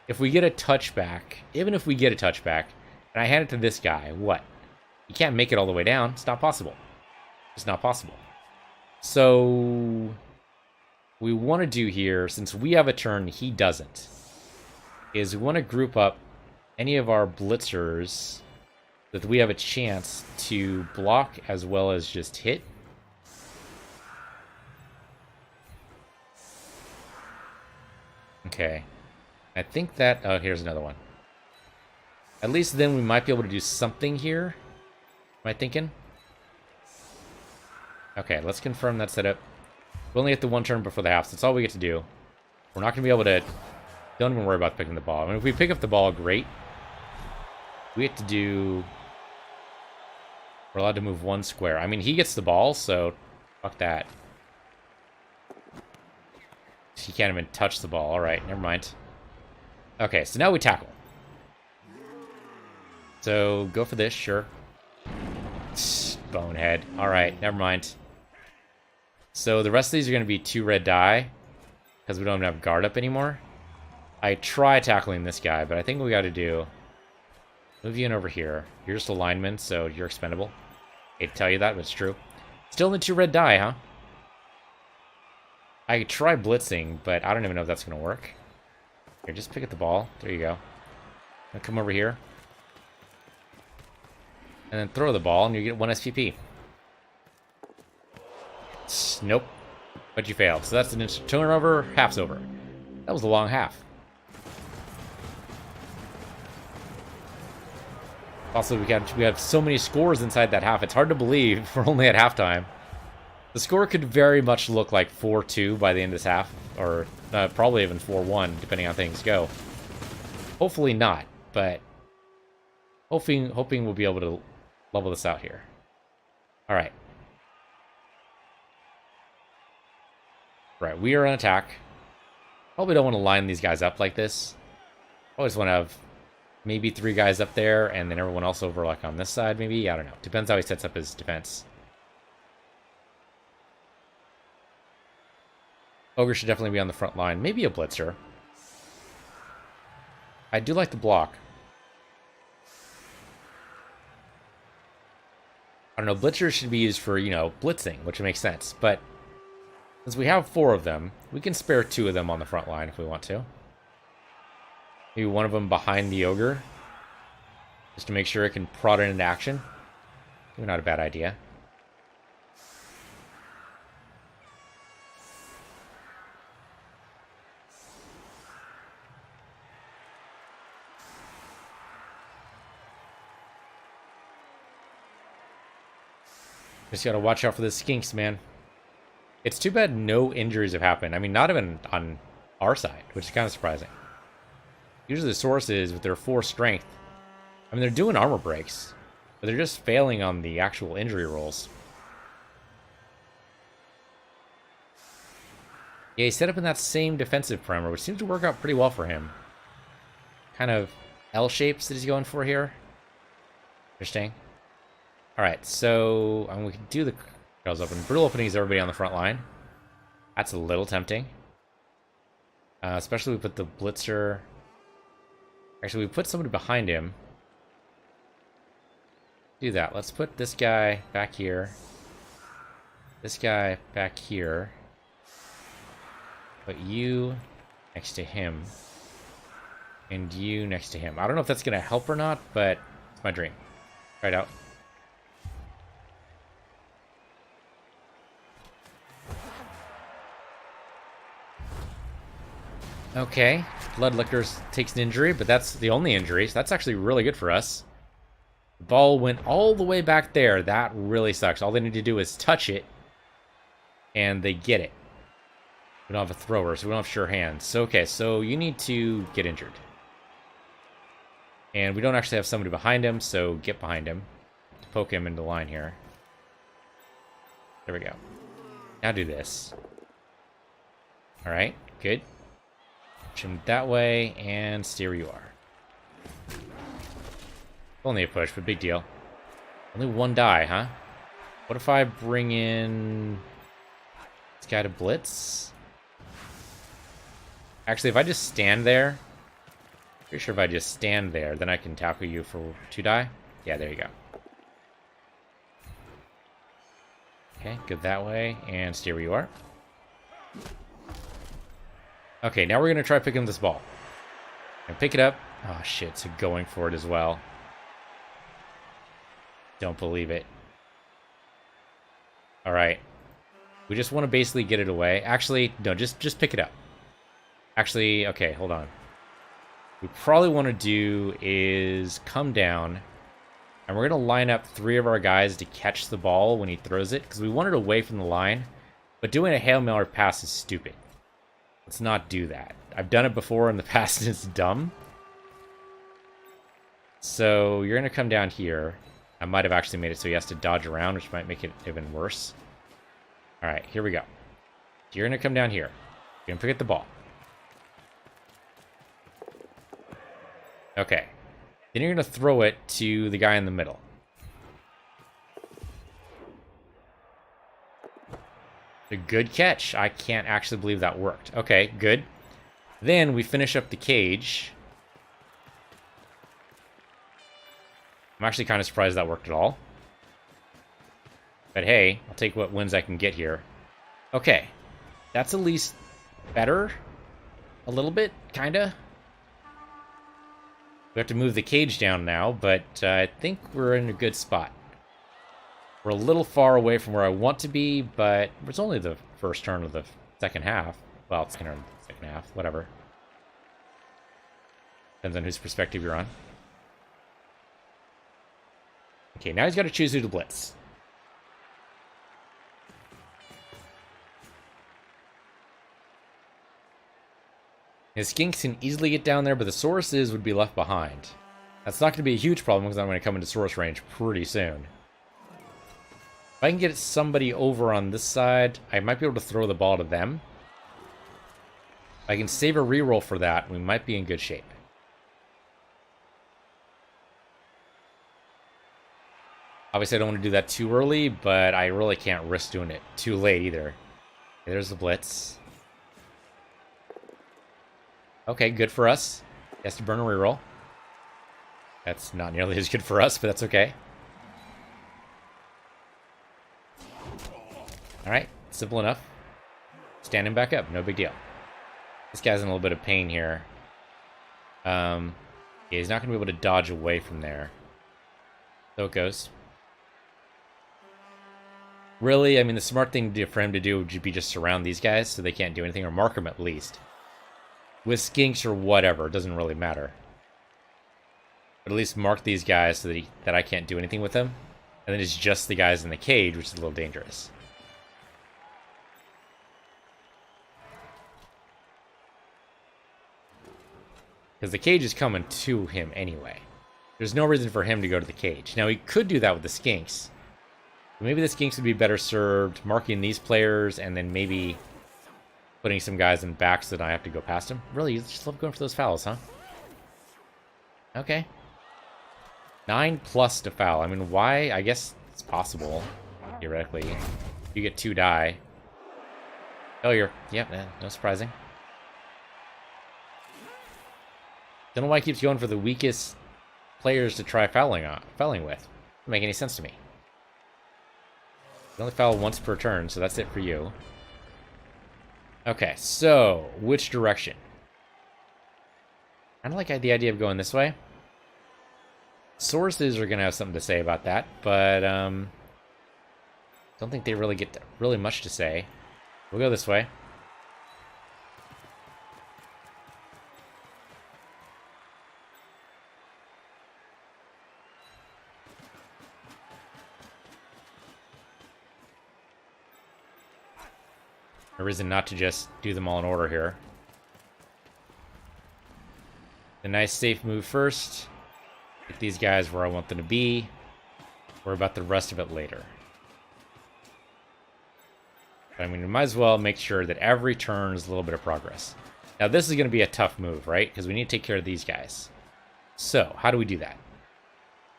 If we get a touchback, even if we get a touchback, and I hand it to this guy, what? He can't make it all the way down. It's not possible. It's not possible. So we want to do here, since we have a turn, he doesn't, is we want to group up any of our blitzers so that we have a chance to block as well as just hit. Okay. I think that... Oh, here's another one. At least then we might be able to do something here. Am I thinking? Okay, let's confirm that setup. We only get the 1 turn before the half, so that's all we get to do. We're not going to be able to... Don't even worry about picking the ball. I mean, if we pick up the ball, great. We have to do... We're allowed to move 1 square. I mean, he gets the ball, so... Fuck that. He can't even touch the ball. Alright, never mind. Okay, so now we tackle. So, go for this, sure. Bonehead. Alright, never mind. So, the rest of these are going to be 2 red die. Because we don't have guard up anymore. I try tackling this guy, but I think what we got to do... Move you in over here. You're just a lineman, so you're expendable. Hate to tell you that, but it's true. Still only 2 red die, huh? I could try blitzing, but I don't even know if that's going to work. Here, just pick up the ball. There you go. Now come over here. And then throw the ball, and you get 1 SPP. Nope. But you failed. So that's an turnover. Half's over. That was a long half. Also, we have so many scores inside that half. It's hard to believe we're only at halftime. The score could very much look like 4-2 by the end of this half, or probably even 4-1, depending on how things go. Hopefully not, but hoping we'll be able to level this out here. All right. Right, we are on attack. Probably don't want to line these guys up like this. Always want to have maybe 3 guys up there, and then everyone else over like on this side, maybe? I don't know. Depends how he sets up his defense. Ogre should definitely be on the front line. Maybe a blitzer. I do like the block. I don't know, blitzers should be used for, you know, blitzing, which makes sense. But since we have 4 of them, we can spare 2 of them on the front line if we want to. Maybe one of them behind the ogre, just to make sure it can prod it into action. Maybe not a bad idea. Just gotta watch out for the skinks, man. It's too bad no injuries have happened. I mean, not even on our side, which is kind of surprising. Usually the sources, with their 4 strength, I mean, they're doing armor breaks, but they're just failing on the actual injury rolls. Yeah, he's set up in that same defensive perimeter, which seems to work out pretty well for him. Kind of L-shapes that he's going for here. Interesting. Alright, so we can do the trails open. Brutal openings everybody on the front line. That's a little tempting. Especially we put the blitzer... Actually, we put somebody behind him. Do that. Let's put this guy back here. This guy back here. Put you next to him. And you next to him. I don't know if that's going to help or not, but it's my dream. Try it out. Okay, Blood Licker takes an injury, but that's the only injury, so that's actually really good for us. The ball went all the way back there. That really sucks. All they need to do is touch it, and they get it. We don't have a thrower, so we don't have sure hands. So, okay, so you need to get injured. And we don't actually have somebody behind him, so get behind him. To poke him into the line here. There we go. Now do this. Alright, good. Push him that way, and stay where you are. Only a push, but big deal. Only one die, huh? What if I bring in this guy to blitz? Actually, if I just stand there, pretty sure if I just stand there, then I can tackle you for 2 die. Yeah, there you go. Okay, good that way, and stay where you are. Okay, now we're gonna try picking this ball. And pick it up. Oh shit, so going for it as well. Don't believe it. Alright. We just want to basically get it away. Actually, no, just pick it up. Actually, okay, hold on. What we probably want to do is come down, and we're going to line up 3 of our guys to catch the ball when he throws it, because we want it away from the line, but doing a Hail Mary pass is stupid. Let's not do that. I've done it before in the past, and it's dumb. So you're going to come down here. I might have actually made it so he has to dodge around, which might make it even worse. Alright, here we go. You're going to come down here. You're going to pick up the ball. Okay. Then you're going to throw it to the guy in the middle. A good catch. I can't actually believe that worked. Okay, good. Then we finish up the cage. I'm actually kind of surprised that worked at all. But hey, I'll take what wins I can get here. Okay. That's at least better. A little bit, kinda. We have to move the cage down now, but I think we're in a good spot. We're a little far away from where I want to be, but it's only the first turn of the second half. Well, it's kind of the second half, whatever. Depends on whose perspective you're on. Okay, now he's got to choose who to blitz. His skinks can easily get down there, but the Sauruses would be left behind. That's not going to be a huge problem because I'm going to come into Saurus range pretty soon. If I can get somebody over on this side, I might be able to throw the ball to them. If I can save a reroll for that, we might be in good shape. Obviously, I don't want to do that too early, but I really can't risk doing it too late either. Okay, there's the blitz. Okay, good for us. He has to burn a reroll. That's not nearly as good for us, but that's okay. Alright, simple enough. Standing back up, no big deal. This guy's in a little bit of pain here. Yeah, he's not going to be able to dodge away from there. So it goes. Really, I mean, the smart thing for him to do would be just surround these guys so they can't do anything, or mark them at least. With skinks or whatever, it doesn't really matter. But at least mark these guys so that I can't do anything with them. And then it's just the guys in the cage, which is a little dangerous. Because the cage is coming to him anyway. There's no reason for him to go to the cage. Now, he could do that with the skinks. But maybe the skinks would be better served marking these players and then maybe putting some guys in back so that I have to go past him. Really, you just love going for those fouls, huh? Okay. 9+ to foul. I mean, why? I guess it's possible, theoretically. You get 2 die. Failure. Yep, no surprising. Don't know why he keeps going for the weakest players to try fouling with. Doesn't make any sense to me. You only foul once per turn, so that's it for you. Okay, so which direction? I don't like the idea of going this way. Sources are gonna have something to say about that, but don't think they really get really much to say. We'll go this way. No reason not to just do them all in order here. A nice safe move first. Get these guys where I want them to be. Worry about the rest of it later. But I mean, we might as well make sure that every turn is a little bit of progress. Now, this is going to be a tough move, right? Because we need to take care of these guys. So, how do we do that?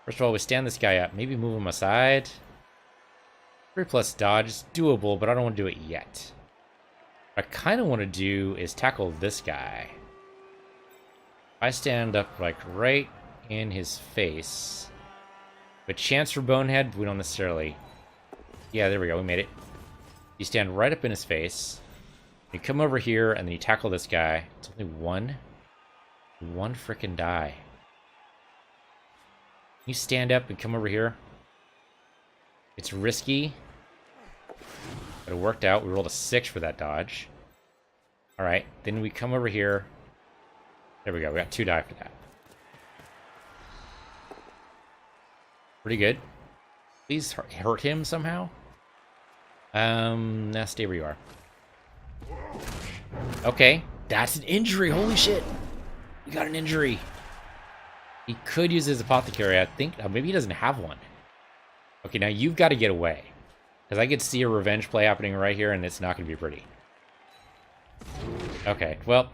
First of all, we stand this guy up. Maybe move him aside. 3+ dodge is doable, but I don't want to do it yet. What I kind of want to do is tackle this guy. If I stand up, like, right in his face. But chance for Bonehead, but we don't necessarily... Yeah, there we go. We made it. You stand right up in his face. You come over here, and then you tackle this guy. It's only one frickin' die. You stand up and come over here. It's risky. But it worked out. We rolled a 6 for that dodge. Alright, then we come over here. There we go. We got 2 die for that. Pretty good. Please hurt him somehow. Now stay where you are. Okay, that's an injury. Holy shit. We got an injury. He could use his apothecary, I think. Maybe he doesn't have one. Okay, now you've got to get away. Because I could see a revenge play happening right here, and it's not going to be pretty. Okay, well.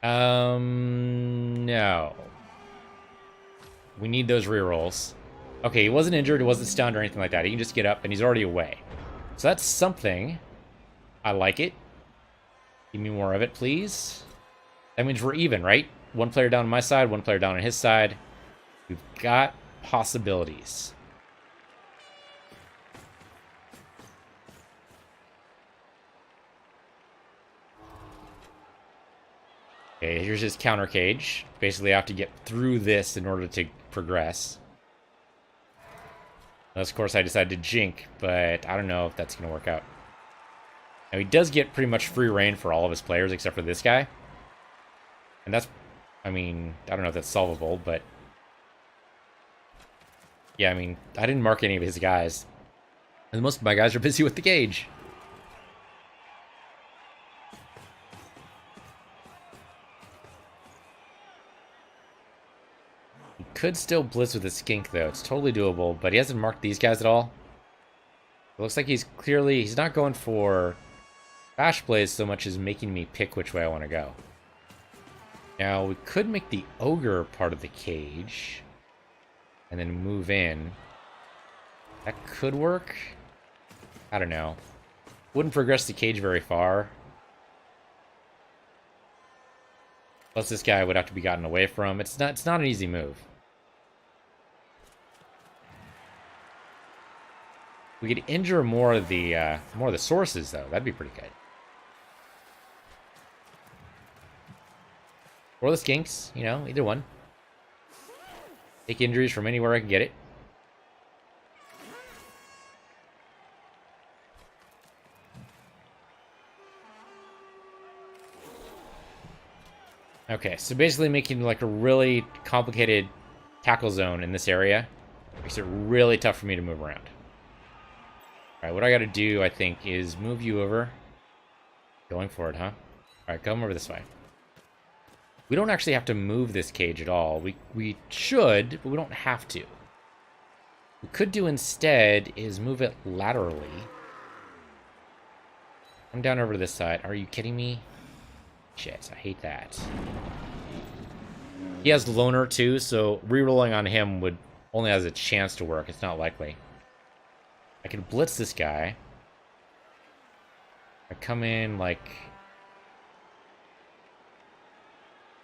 No. We need those rerolls. Okay, he wasn't injured, he wasn't stunned or anything like that. He can just get up, and he's already away. So that's something. I like it. Give me more of it, please. That means we're even, right? One player down on my side, one player down on his side. We've got possibilities. Okay, here's his counter cage. Basically, I have to get through this in order to progress. Unless, of course, I decide to jink, but I don't know if that's going to work out. Now, he does get pretty much free reign for all of his players, except for this guy. And that's, I mean, I don't know if that's solvable, but... Yeah, I mean, I didn't mark any of his guys. And most of my guys are busy with the cage. He could still blitz with a skink, though. It's totally doable, but he hasn't marked these guys at all. It looks like he's clearly... He's not going for bash plays so much as making me pick which way I want to go. Now, we could make the ogre part of the cage. And then move in. That could work. I don't know. Wouldn't progress the cage very far. Plus this guy would have to be gotten away from. It's not an easy move. We could injure more of the sources though. That'd be pretty good. Or the skinks, you know, either one. Take injuries from anywhere I can get it. Okay, so basically making like a really complicated tackle zone in this area makes it really tough for me to move around. Alright, what I gotta do, I think, is move you over. Going for it, huh? Alright, come over this way. We don't actually have to move this cage at all. We should, but we don't have to. What we could do instead is move it laterally. Come down over to this side. Are you kidding me? Shit, I hate that. He has loner too, so rerolling on him would only has a chance to work. It's not likely. I can blitz this guy. I come in like...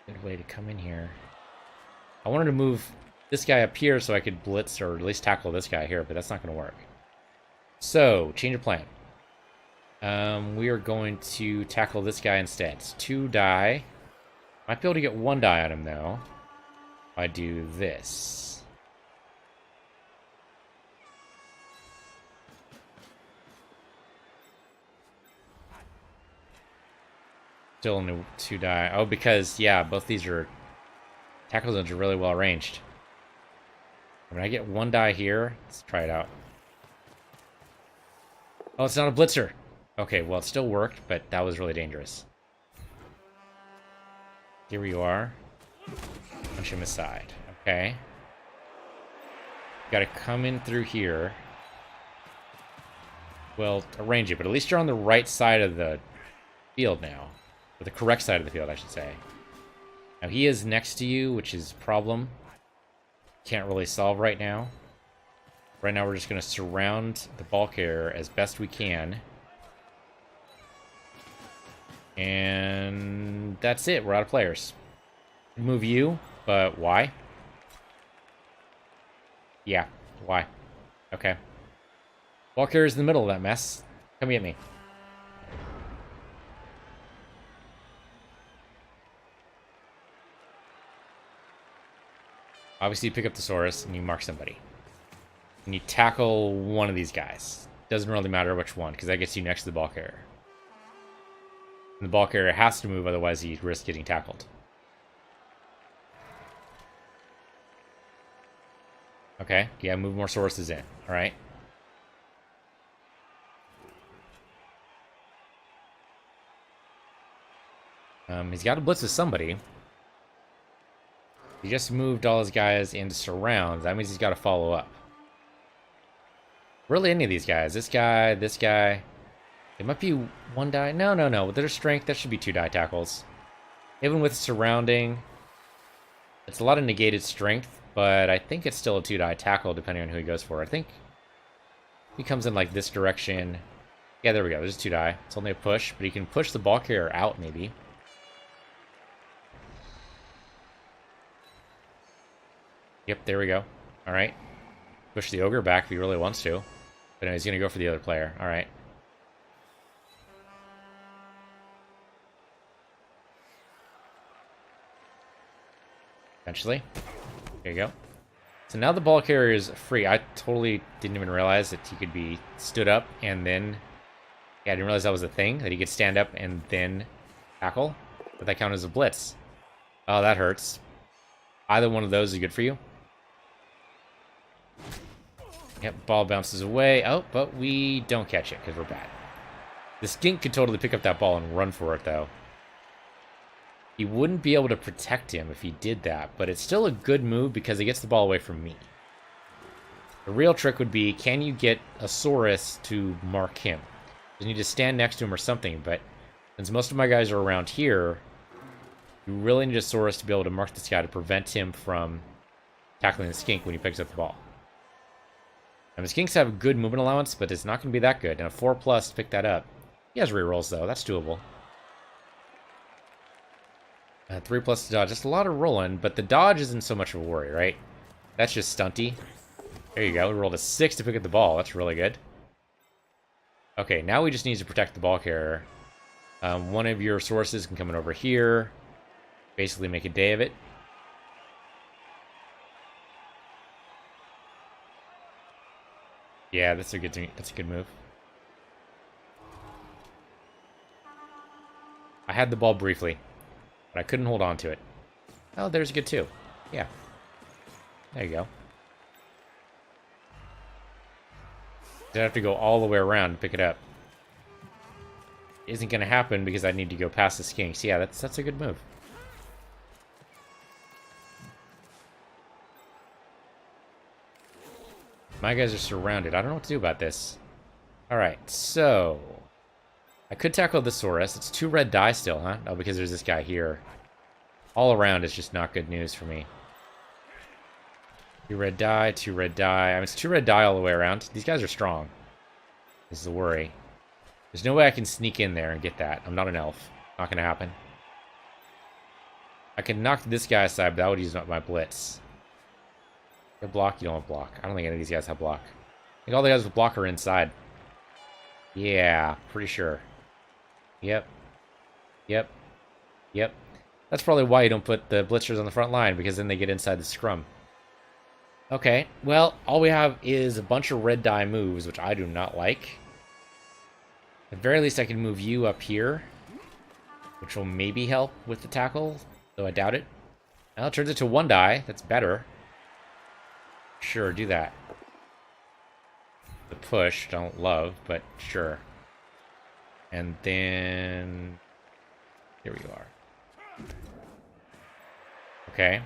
Good way to come in here. I wanted to move this guy up here so I could blitz or at least tackle this guy here, but that's not going to work. So, change of plan. We are going to tackle this guy instead. It's 2 die. Might be able to get 1 die on him, though. If I do this. Still only 2 die. Oh, because, yeah, both these are... Tackle zones are really well arranged. When I get 1 die here, let's try it out. Oh, it's not a blitzer. Okay, well, it still worked, but that was really dangerous. Here you are. Punch him aside. Okay. Gotta come in through here. Well, arrange it, but at least you're on the right side of the field now. Or the correct side of the field, I should say. Now, he is next to you, which is a problem. Can't really solve right now. Right now, we're just going to surround the ball carrier as best we can. And that's it. We're out of players. Move you, but why? Yeah, why? Okay. Ball carrier's in the middle of that mess. Come get me. Obviously, you pick up the Saurus and you mark somebody. And you tackle one of these guys. Doesn't really matter which one, because that gets you next to the ball carrier. And the ball carrier has to move, otherwise he risks getting tackled. Okay, yeah, move more Sauruses in. Alright. He's got to blitz with somebody. He just moved all his guys into surrounds. That means he's got to follow up. Really, any of these guys. This guy, this guy. It might be one die. No, no, no. With their strength, that should be 2 die tackles. Even with surrounding, it's a lot of negated strength, but I think it's still a 2 die tackle depending on who he goes for. I think he comes in like this direction. Yeah, there we go. There's 2 die. It's only a push, but he can push the ball carrier out maybe. Yep, there we go. All right. Push the ogre back if he really wants to. But no, he's going to go for the other player. All right. Eventually. There you go. So now the ball carrier is free. I totally didn't even realize that he could be stood up and then... Yeah, I didn't realize that was a thing, that he could stand up and then tackle. But that counted as a blitz. Oh, that hurts. Either one of those is good for you. Yep, ball bounces away. Oh, but we don't catch it because we're bad. The skink could totally pick up that ball and run for it, though. He wouldn't be able to protect him if he did that, but it's still a good move because it gets the ball away from me. The real trick would be, can you get a Saurus to mark him? You need to stand next to him or something, but since most of my guys are around here, you really need a Saurus to be able to mark this guy to prevent him from tackling the skink when he picks up the ball. And the skinks have a good movement allowance, but it's not going to be that good. And a 4+ to pick that up. He has rerolls, though. That's doable. 3+ to dodge. Just a lot of rolling, but the dodge isn't so much of a worry, right? That's just stunty. There you go. We rolled a 6 to pick up the ball. That's really good. Okay, now we just need to protect the ball carrier. One of your sources can come in over here. Basically make a day of it. Yeah, that's a good move. I had the ball briefly, but I couldn't hold on to it. Oh, there's a good 2. Yeah. There you go. I'd have to go all the way around to pick it up. Isn't going to happen because I need to go past the skinks. Yeah, that's a good move. My guys are surrounded. I don't know what to do about this. Alright, so... I could tackle the Saurus. It's 2 red die still, huh? Oh, because there's this guy here. All around is just not good news for me. 2 red die, 2 red die. I mean, it's 2 red die all the way around. These guys are strong. This is a worry. There's no way I can sneak in there and get that. I'm not an elf. Not gonna happen. I can knock this guy aside, but that would use my blitz. You have block? You don't have block. I don't think any of these guys have block. I think all the guys with block are inside. Yeah, pretty sure. Yep. Yep. Yep. That's probably why you don't put the blitzers on the front line, because then they get inside the scrum. Okay, well, all we have is a bunch of red die moves, which I do not like. At the very least, I can move you up here, which will maybe help with the tackle, though I doubt it. Well, it turns it to 1 die. That's better. Sure, do that. The push, don't love, but sure. And then... Here we are. Okay.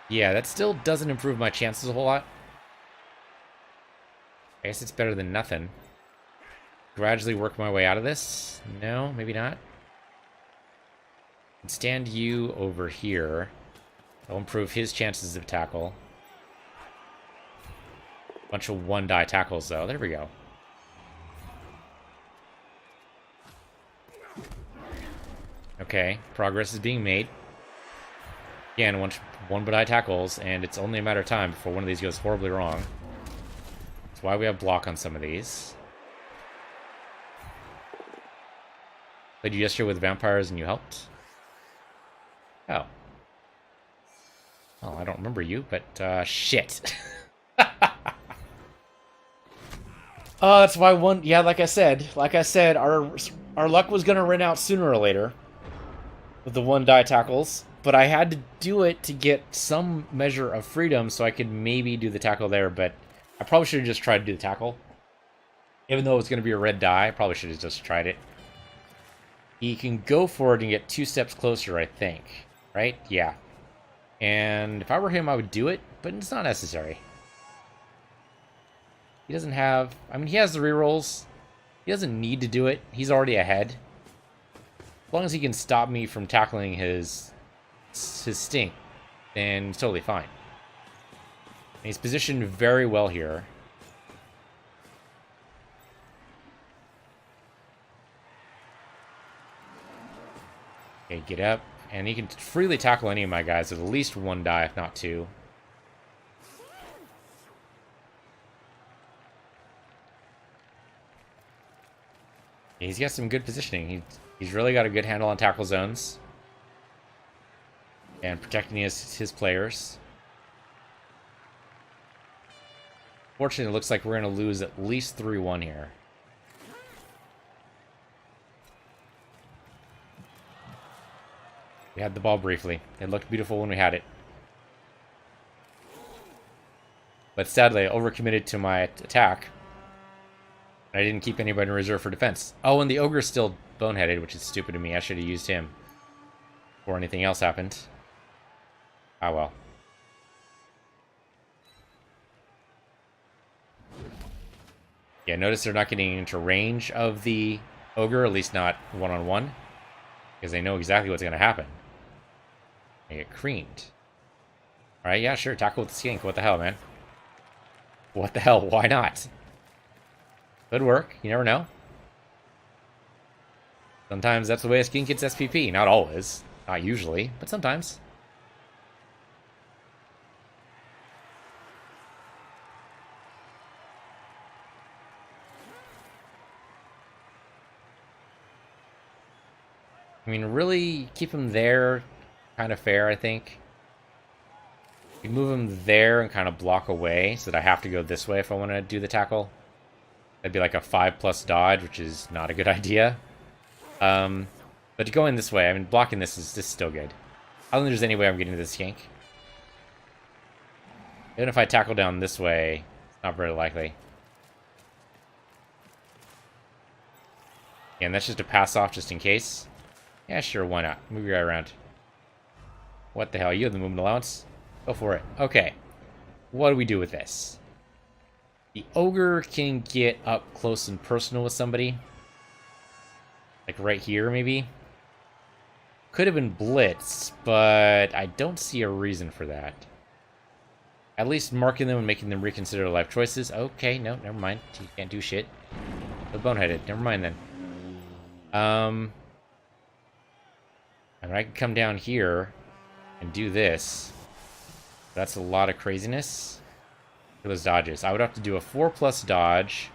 Yeah, that still doesn't improve my chances a whole lot. I guess it's better than nothing. Gradually work my way out of this? No, maybe not. Stand you over here. That'll improve his chances of tackle. Bunch of one-die tackles, though. There we go. Okay, progress is being made. Again, one-die tackles, and it's only a matter of time before one of these goes horribly wrong. That's why we have block on some of these. Played you yesterday with vampires and you helped? Oh. Well, I don't remember you, but, shit. Oh, that's why one... Yeah, like I said, our luck was gonna run out sooner or later with the one-die tackles, but I had to do it to get some measure of freedom so I could maybe do the tackle there, but I probably should have just tried to do the tackle. Even though it was gonna be a red die, I probably should have just tried it. He can go for it and get 2 steps closer, I think. Right? Yeah. And if I were him, I would do it, but it's not necessary. He doesn't have... I mean, he has the rerolls. He doesn't need to do it. He's already ahead. As long as he can stop me from tackling his stink, then it's totally fine. And he's positioned very well here. Okay, get up. And he can freely tackle any of my guys with at least 1 die, if not 2. He's got some good positioning. He's really got a good handle on tackle zones. And protecting his players. Fortunately, it looks like we're going to lose at least 3-1 here. We had the ball briefly. It looked beautiful when we had it. But sadly, I overcommitted to my attack. I didn't keep anybody in reserve for defense. Oh, and the ogre's still boneheaded, which is stupid of me. I should have used him before anything else happened. Ah, well. Yeah, notice they're not getting into range of the ogre, at least not one-on-one, because they know exactly what's going to happen. They get creamed. Alright, yeah, sure, tackle with the skink. What the hell, man? What the hell? Why not? Could work. You never know. Sometimes that's the way a skink gets SPP. Not always. Not usually, but sometimes. I mean, really keep him there. Kind of fair, I think. You move him there and kind of block away so that I have to go this way if I want to do the tackle. That'd be like a 5+ dodge, which is not a good idea. But to go in this way, I mean, blocking this is still good. I don't think there's any way I'm getting to this skink. Even if I tackle down this way, it's not very likely. And that's just a pass off just in case. Yeah, sure, why not? Move your guy around. What the hell? You have the movement allowance? Go for it. Okay. What do we do with this? The ogre can get up close and personal with somebody. Like right here, maybe? Could have been blitzed, but I don't see a reason for that. At least marking them and making them reconsider their life choices. Okay, no, never mind. You can't do shit. The boneheaded. Never mind then. I mean, I can come down here and do this. That's a lot of craziness for those dodges. I would have to do a 4+ dodge.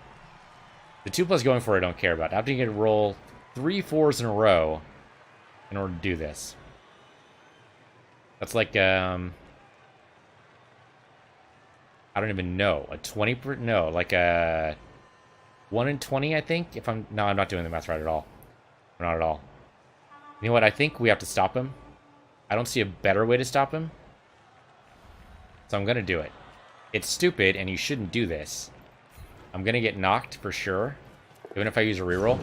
The 2+ going for it I don't care about. I have to get to roll 3 4s in a row in order to do this. That's like, I don't even know. A 20 per... No, like a 1 in 20, I think. If I'm... No, I'm not doing the math right at all. Not at all. You know what? I think we have to stop him. I don't see a better way to stop him. So I'm going to do it. It's stupid, and you shouldn't do this. I'm going to get knocked for sure. Even if I use a reroll?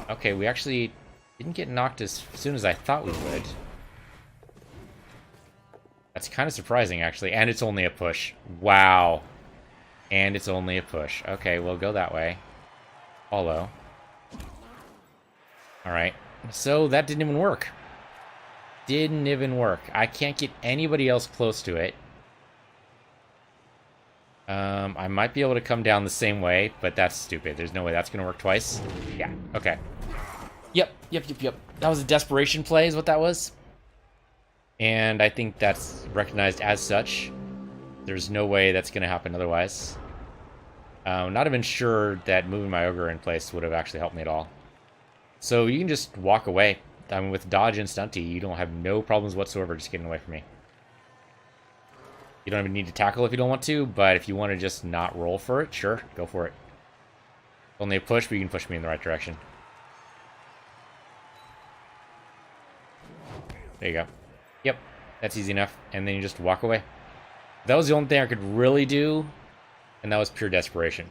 Okay, we actually didn't get knocked as soon as I thought we would. That's kind of surprising, actually. And it's only a push. Wow. And it's only a push. Okay, we'll go that way. Follow. Alright. So that didn't even work. Didn't even work. I can't get anybody else close to it. I might be able to come down the same way, but that's stupid. There's no way that's going to work twice. Yeah, okay. Yep. That was a desperation play is what that was. And I think that's recognized as such. There's no way that's going to happen otherwise. Not even sure that moving my ogre in place would have actually helped me at all. So you can just walk away. I mean, with dodge and stunty, you don't have no problems whatsoever just getting away from me. You don't even need to tackle if you don't want to, but if you want to just not roll for it, sure, go for it. Only a push, but you can push me in the right direction. There you go. Yep, that's easy enough. And then you just walk away. That was the only thing I could really do, and that was pure desperation.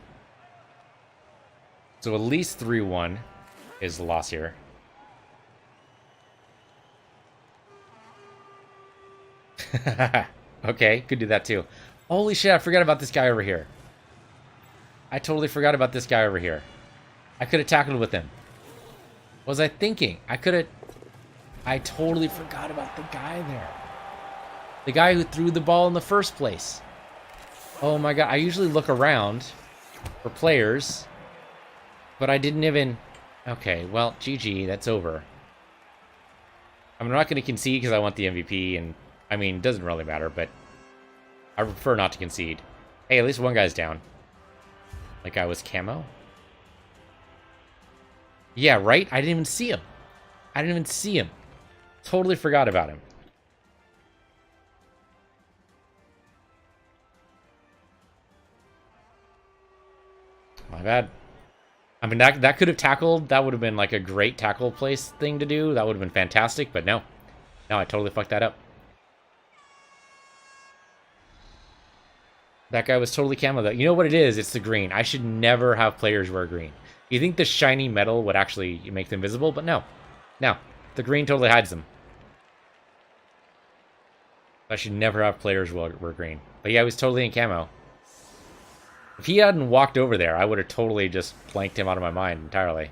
So at least 3-1 is the loss here. Okay, could do that too. Holy shit, I forgot about this guy over here. I totally forgot about this guy over here. I could have tackled with him. What was I thinking? I totally forgot about the guy there. The guy who threw the ball in the first place. Oh my god, I usually look around for players, but I didn't even... Okay, well, GG, that's over. I'm not going to concede because I want the MVP, and I mean, it doesn't really matter, but I prefer not to concede. Hey, at least one guy's down. Like I was camo? Yeah, right? I didn't even see him. Totally forgot about him. My bad. I mean, that could have tackled. That would have been like a great tackle place thing to do. That would have been fantastic, but no. No, I totally fucked that up. That guy was totally camo, though. You know what it is? It's the green. I should never have players wear green. You think the shiny metal would actually make them visible, but no. No. The green totally hides them. I should never have players wear green. But yeah, he was totally in camo. If he hadn't walked over there, I would have totally just blanked him out of my mind entirely.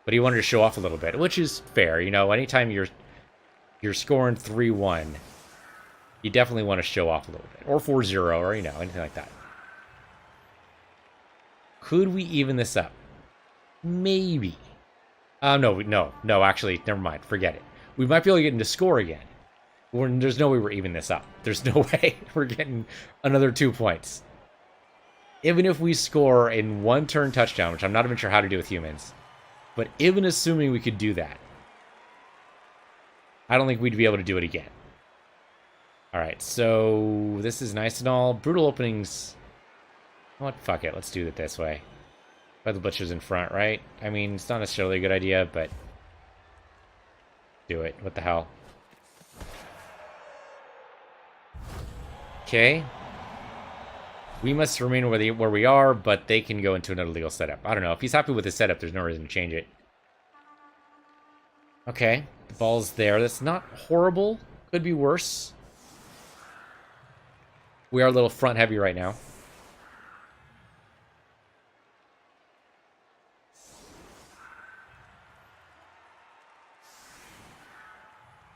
But he wanted to show off a little bit, which is fair. You know, anytime you're scoring 3-1, you definitely want to show off a little bit. Or 4-0, or, you know, anything like that. Could we even this up? Maybe. No, actually, never mind. Forget it. We might be able to get into score again. There's no way we're even this up. There's no way we're getting another 2 points. Even if we score in one turn touchdown, which I'm not even sure how to do with humans, but even assuming we could do that, I don't think we'd be able to do it again. Alright, so this is nice and all. Brutal openings. What? Fuck it, let's do it this way. By the butchers in front, right? I mean, it's not necessarily a good idea, but do it. What the hell? Okay. We must remain where we are, but they can go into another legal setup. I don't know. If he's happy with his setup, there's no reason to change it. Okay. The ball's there. That's not horrible. Could be worse. We are a little front heavy right now.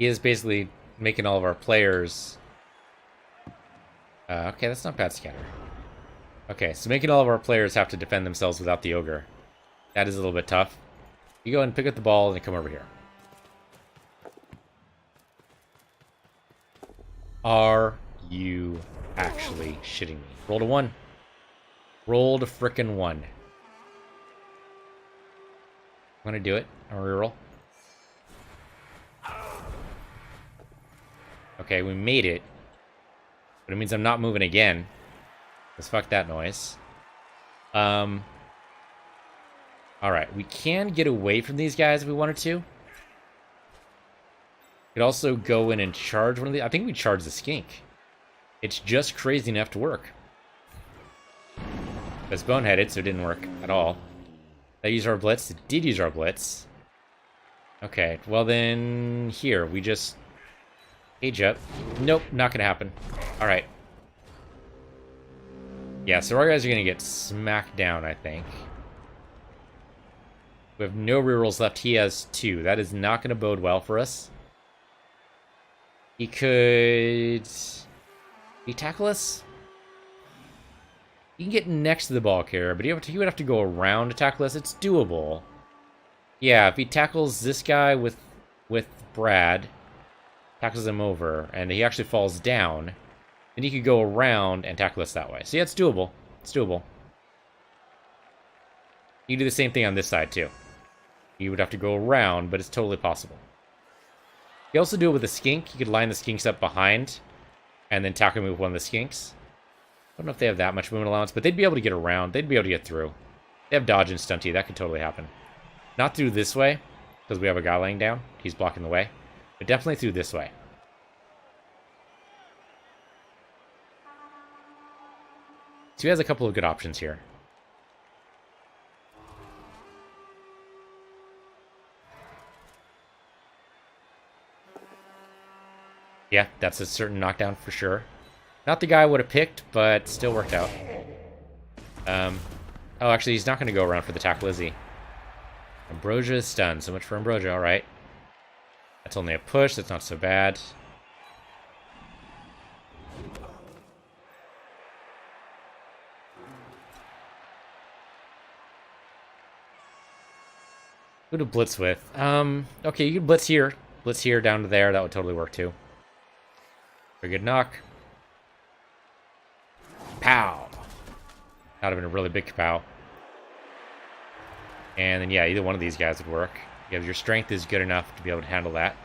He is basically making all of our players... okay, that's not bad scatter. Okay, so making all of our players have to defend themselves without the ogre. That is a little bit tough. You go ahead and pick up the ball and come over here. Are you actually shitting me? Roll to 1. Roll to frickin' 1. I'm gonna do it. I'm gonna reroll. Okay, we made it. But it means I'm not moving again. Let's fuck that noise. Alright, we can get away from these guys if we wanted to. Could also go in and charge one of the... I think we charge the skink. It's just crazy enough to work. It's boneheaded, so it didn't work at all. That used our blitz. It did use our blitz. Okay, well then, here, we just... Age up. Nope, not gonna happen. Alright. Yeah, so our guys are gonna get smacked down, I think. We have no rerolls left. He has 2. That is not gonna bode well for us. He could... He tackle us? He can get next to the ball carrier, but he would have to go around to tackle us. It's doable. Yeah, if he tackles this guy with Brad, tackles him over, and he actually falls down, then he could go around and tackle us that way. So yeah, it's doable. It's doable. You can do the same thing on this side, too. You would have to go around, but it's totally possible. You also do it with a skink. You could line the skinks up behind, and then tackle him with one of the skinks. I don't know if they have that much movement allowance, but they'd be able to get around. They'd be able to get through. They have dodge and stunty. That could totally happen. Not through this way, because we have a guy laying down. He's blocking the way. But definitely through this way. So he has a couple of good options here. Yeah, that's a certain knockdown for sure. Not the guy I would have picked, but still worked out. Oh, actually, he's not going to go around for the tackle, is he? Ambrosia is stunned. So much for Ambrosia, alright. That's only a push, that's not so bad. Who to blitz with? Okay, you can blitz here. Blitz here down to there, that would totally work too. Very good knock. Pow! That would have been a really big pow. And then, yeah, either one of these guys would work. Yeah, your strength is good enough to be able to handle that.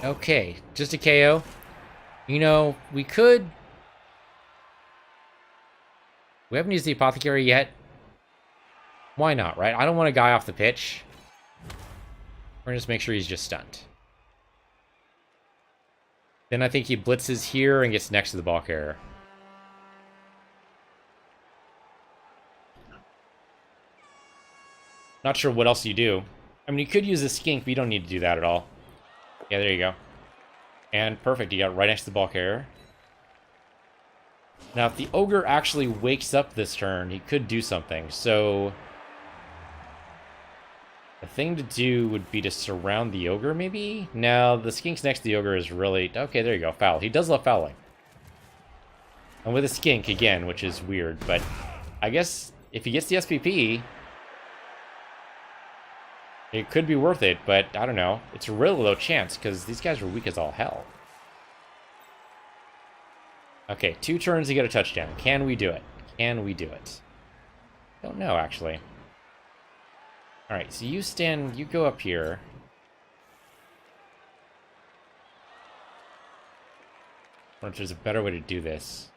Okay, just a KO. You know, we could... We haven't used the Apothecary yet. Why not, right? I don't want a guy off the pitch. We're gonna just make sure he's just stunned. Then I think he blitzes here and gets next to the ball carrier. Not sure what else you do. I mean, you could use a skink, but you don't need to do that at all. Yeah, there you go. And perfect, you got it right next to the ball carrier. Now, if the ogre actually wakes up this turn, he could do something. So, the thing to do would be to surround the ogre, maybe? Now, the skinks next to the ogre is really... Okay, there you go, foul. He does love fouling. And with a skink, again, which is weird, but I guess if he gets the SPP... It could be worth it, but I don't know. It's a real low chance, because these guys are weak as all hell. Okay, 2 turns to get a touchdown. Can we do it? Can we do it? Don't know, actually. Alright, so you go up here. I wonder if there's a better way to do this.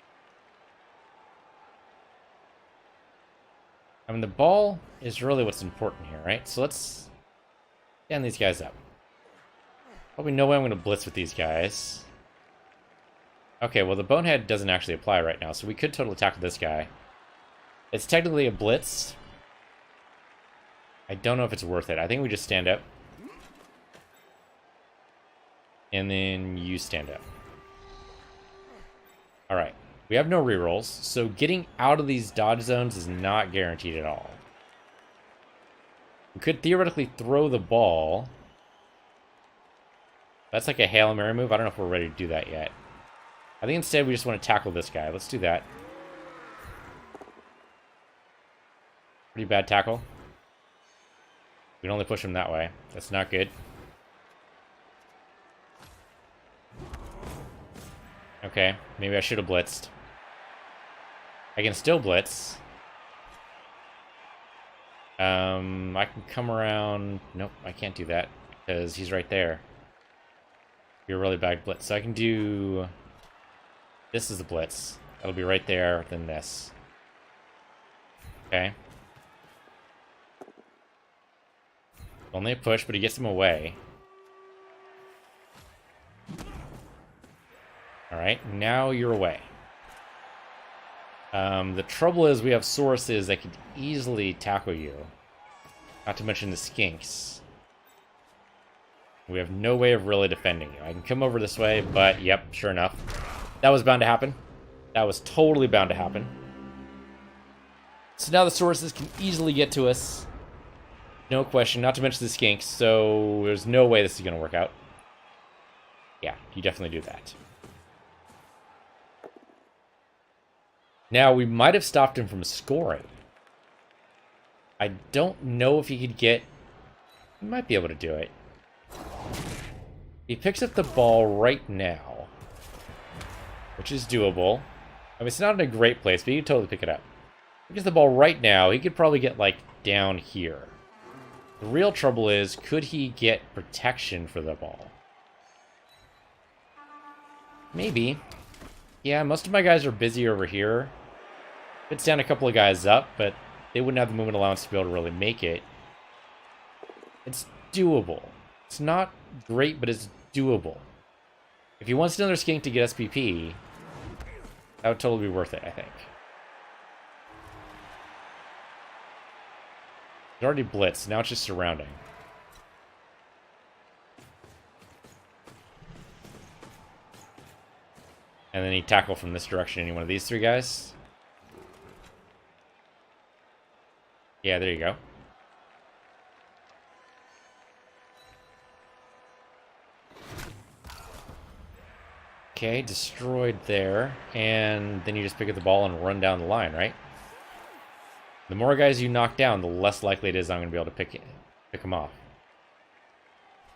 I mean, the ball is really what's important here, right? So let's stand these guys up. Probably no way I'm going to blitz with these guys. Okay, well, the bonehead doesn't actually apply right now, so we could totally tackle this guy. It's technically a blitz. I don't know if it's worth it. I think we just stand up. And then you stand up. Alright. We have no rerolls, so getting out of these dodge zones is not guaranteed at all. We could theoretically throw the ball. That's like a Hail Mary move. I don't know if we're ready to do that yet. I think instead we just want to tackle this guy. Let's do that. Pretty bad tackle. We can only push him that way. That's not good. Okay, maybe I should have blitzed. I can still blitz. I can come around... Nope, I can't do that, because he's right there. You're a really bad blitz. So I can do... This is the blitz. That'll be right there, then this. Okay. Only a push, but he gets him away. Alright. Alright, now you're away. The trouble is we have Sauruses that could easily tackle you. Not to mention the skinks. We have no way of really defending you. I can come over this way, but yep, sure enough. That was bound to happen. That was totally bound to happen. So now the Sauruses can easily get to us. No question, not to mention the skinks, so there's no way this is going to work out. Yeah, you definitely do that. Now, we might have stopped him from scoring. I don't know if he could get... He might be able to do it. He picks up the ball right now, which is doable. I mean, it's not in a great place, but he can totally pick it up. He gets the ball right now. He could probably get, like, down here. The real trouble is, could he get protection for the ball? Maybe. Yeah, most of my guys are busy over here. It's down a couple of guys up, but they wouldn't have the movement allowance to be able to really make it. It's doable. It's not great, but it's doable. If he wants another skink to get SPP, that would totally be worth it, I think. He's already blitzed, now it's just surrounding. And then he tackle from this direction, any one of these three guys. Yeah, there you go. Okay, destroyed there. And then you just pick up the ball and run down the line, right? The more guys you knock down, the less likely it is I'm going to be able to pick them off.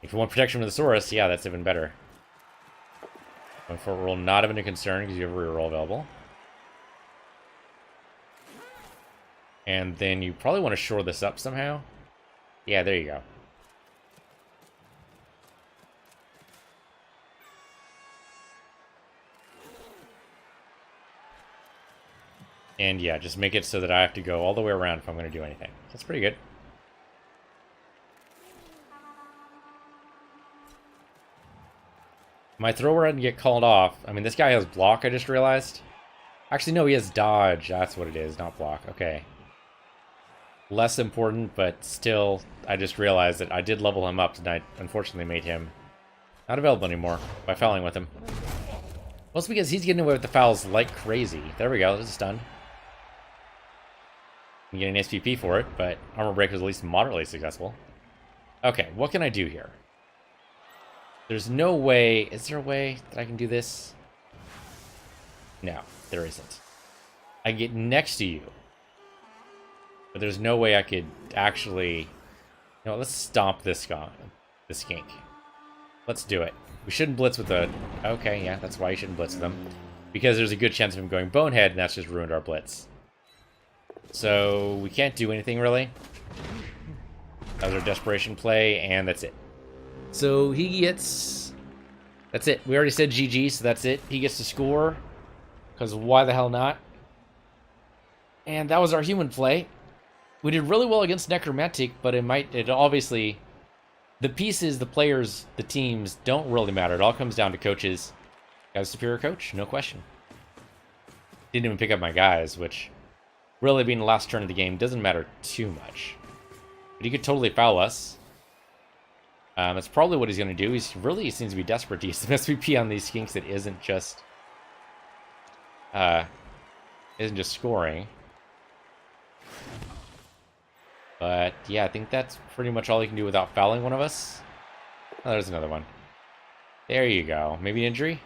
If you want protection from the Saurus, yeah, that's even better. Going for a roll, not even a concern because you have a reroll available. And then you probably want to shore this up somehow. Yeah, there you go. And yeah, just make it so that I have to go all the way around if I'm going to do anything. That's pretty good. My thrower didn't get called off. I mean, this guy has block, I just realized. Actually, no, he has dodge. That's what it is, not block. Okay. Less important, but still, I just realized that I did level him up, and I unfortunately made him not available anymore by fouling with him. Mostly because he's getting away with the fouls like crazy. There we go, this is stun. I'm getting an SPP for it, but Armor Break was at least moderately successful. Okay, what can I do here? There's no way... Is there a way that I can do this? No, there isn't. I can get next to you. But there's no way I could actually... No, let's stomp this skink. Let's do it. We shouldn't blitz with the... Okay, yeah, that's why you shouldn't blitz with them. Because there's a good chance of him going bonehead, and that's just ruined our blitz. So, we can't do anything, really. That was our desperation play, and that's it. So, he gets... That's it. We already said GG, so that's it. He gets to score. Because why the hell not? And that was our human play. We did really well against Necromantic, but it obviously... The pieces, the players, the teams don't really matter. It all comes down to coaches. Got a superior coach? No question. Didn't even pick up my guys, which really being the last turn of the game doesn't matter too much. But he could totally foul us. That's probably what he's going to do. He seems to be desperate to use some SVP on these skinks that isn't just scoring. But yeah, I think that's pretty much all he can do without fouling one of us. Oh, there's another one. There you go. Maybe an injury?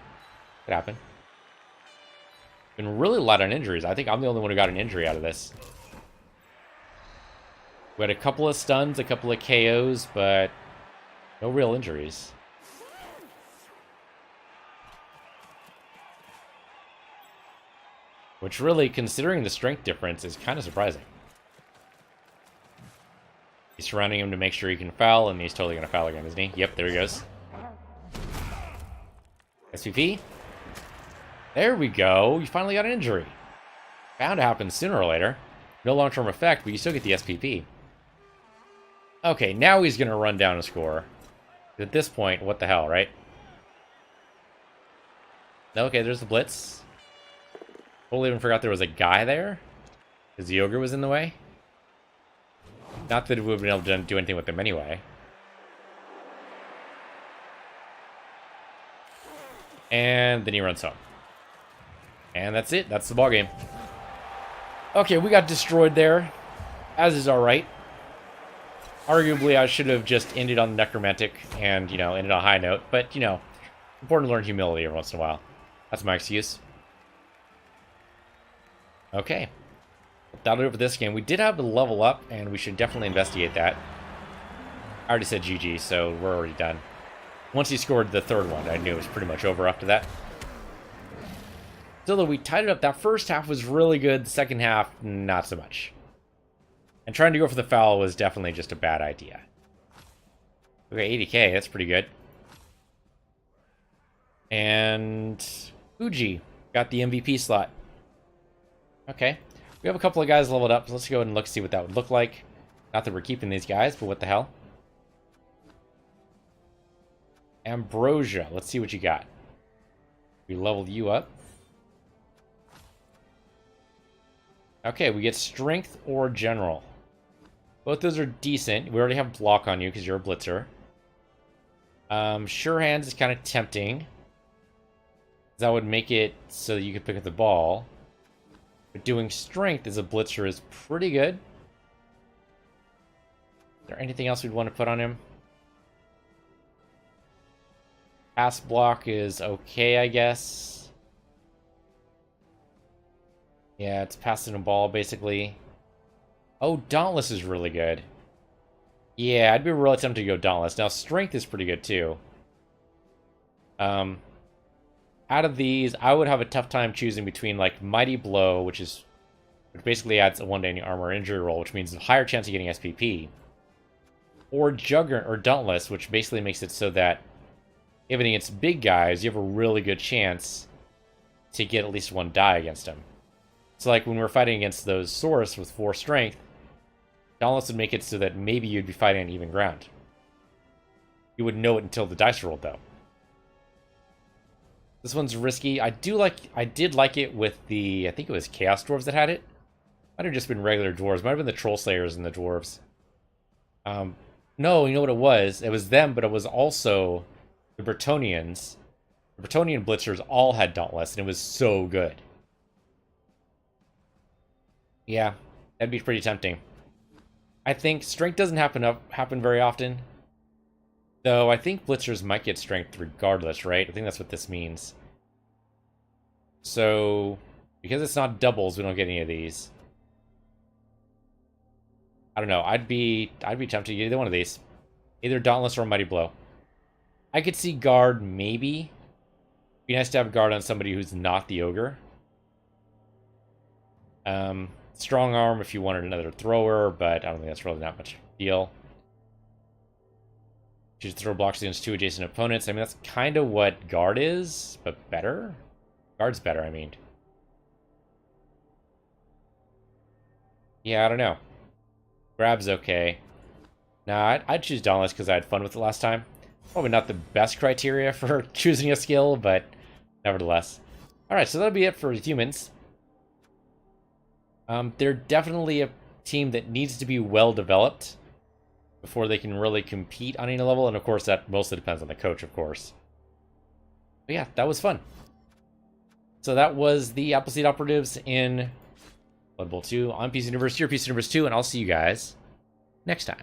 Could happen. Been really light on injuries. I think I'm the only one who got an injury out of this. We had a couple of stuns, a couple of KOs, but no real injuries. Which really, considering the strength difference, is kind of surprising. He's surrounding him to make sure he can foul, and he's totally going to foul again, isn't he? Yep, there he goes. SVP? There we go. You finally got an injury. Bound to happen sooner or later. No long-term effect, but you still get the SPP. Okay, now he's going to run down a score. At this point, what the hell, right? Okay, there's the Blitz. Totally even forgot there was a guy there. Because the ogre was in the way. Not that it would have been able to do anything with him anyway. And then he runs home. And that's it. That's the ballgame. Okay, we got destroyed there. As is alright. Arguably, I should have just ended on the necromantic and, ended on a high note. But, important to learn humility every once in a while. That's my excuse. Okay. That'll do it for this game. We did have to level up, and we should definitely investigate that. I already said GG, so we're already done. Once he scored the third one, I knew it was pretty much over after that. Still, though, we tied it up. That first half was really good. The second half, not so much. And trying to go for the foul was definitely just a bad idea. Okay, 80k, that's pretty good. And Fuji got the MVP slot. Okay. We have a couple of guys leveled up. So let's go ahead and look, see what that would look like. Not that we're keeping these guys, but what the hell? Ambrosia. Let's see what you got. We leveled you up. Okay, we get strength or general. Both those are decent. We already have block on you because you're a blitzer. Sure hands is kind of tempting. That would make it so that you could pick up the ball. But doing strength as a blitzer is pretty good. Is there anything else we'd want to put on him? Pass block is okay, I guess. Yeah, it's passing a ball, basically. Oh, Dauntless is really good. Yeah, I'd be really tempted to go Dauntless. Now, strength is pretty good, too. Out of these, I would have a tough time choosing between, like, Mighty Blow, which basically adds a 1 to any armor injury roll, which means a higher chance of getting SPP. Or Juggernaut, or Dauntless, which basically makes it so that even against big guys, you have a really good chance to get at least 1 die against them. So, like, when we're fighting against those Saurians with 4 strength, Dauntless would make it so that maybe you'd be fighting on even ground. You wouldn't know it until the dice rolled, though. This one's risky. I did like it with the, I think it was Chaos Dwarves that had it. Might have just been regular dwarves. Might have been the Troll Slayers and the dwarves. No, you know what it was? It was them, but it was also the Bretonnians. The Bretonnian Blitzers all had Dauntless, and it was so good. Yeah, that'd be pretty tempting. I think strength doesn't happen very often. Though I think Blitzers might get strength regardless, right? I think that's what this means. So, because it's not doubles, we don't get any of these. I don't know. I'd be tempted to get either one of these. Either Dauntless or Mighty Blow. I could see Guard, maybe. Be nice to have Guard on somebody who's not the Ogre. Strong Arm if you wanted another thrower, but I don't think that's really not much deal. Choose throw blocks against 2 adjacent opponents. I mean, that's kind of what Guard is, but better? Guard's better, I mean. Yeah, I don't know. Grab's okay. Nah, I'd choose Dauntless because I had fun with it last time. Probably not the best criteria for choosing a skill, but nevertheless. Alright, so that'll be it for humans. They're definitely a team that needs to be well developed before they can really compete on any level, and of course that mostly depends on the coach, of course. But yeah, that was fun. So that was the Appleseed Operatives in Blood Bowl 2 on PC Universe, your PC Universe 2, and I'll see you guys next time.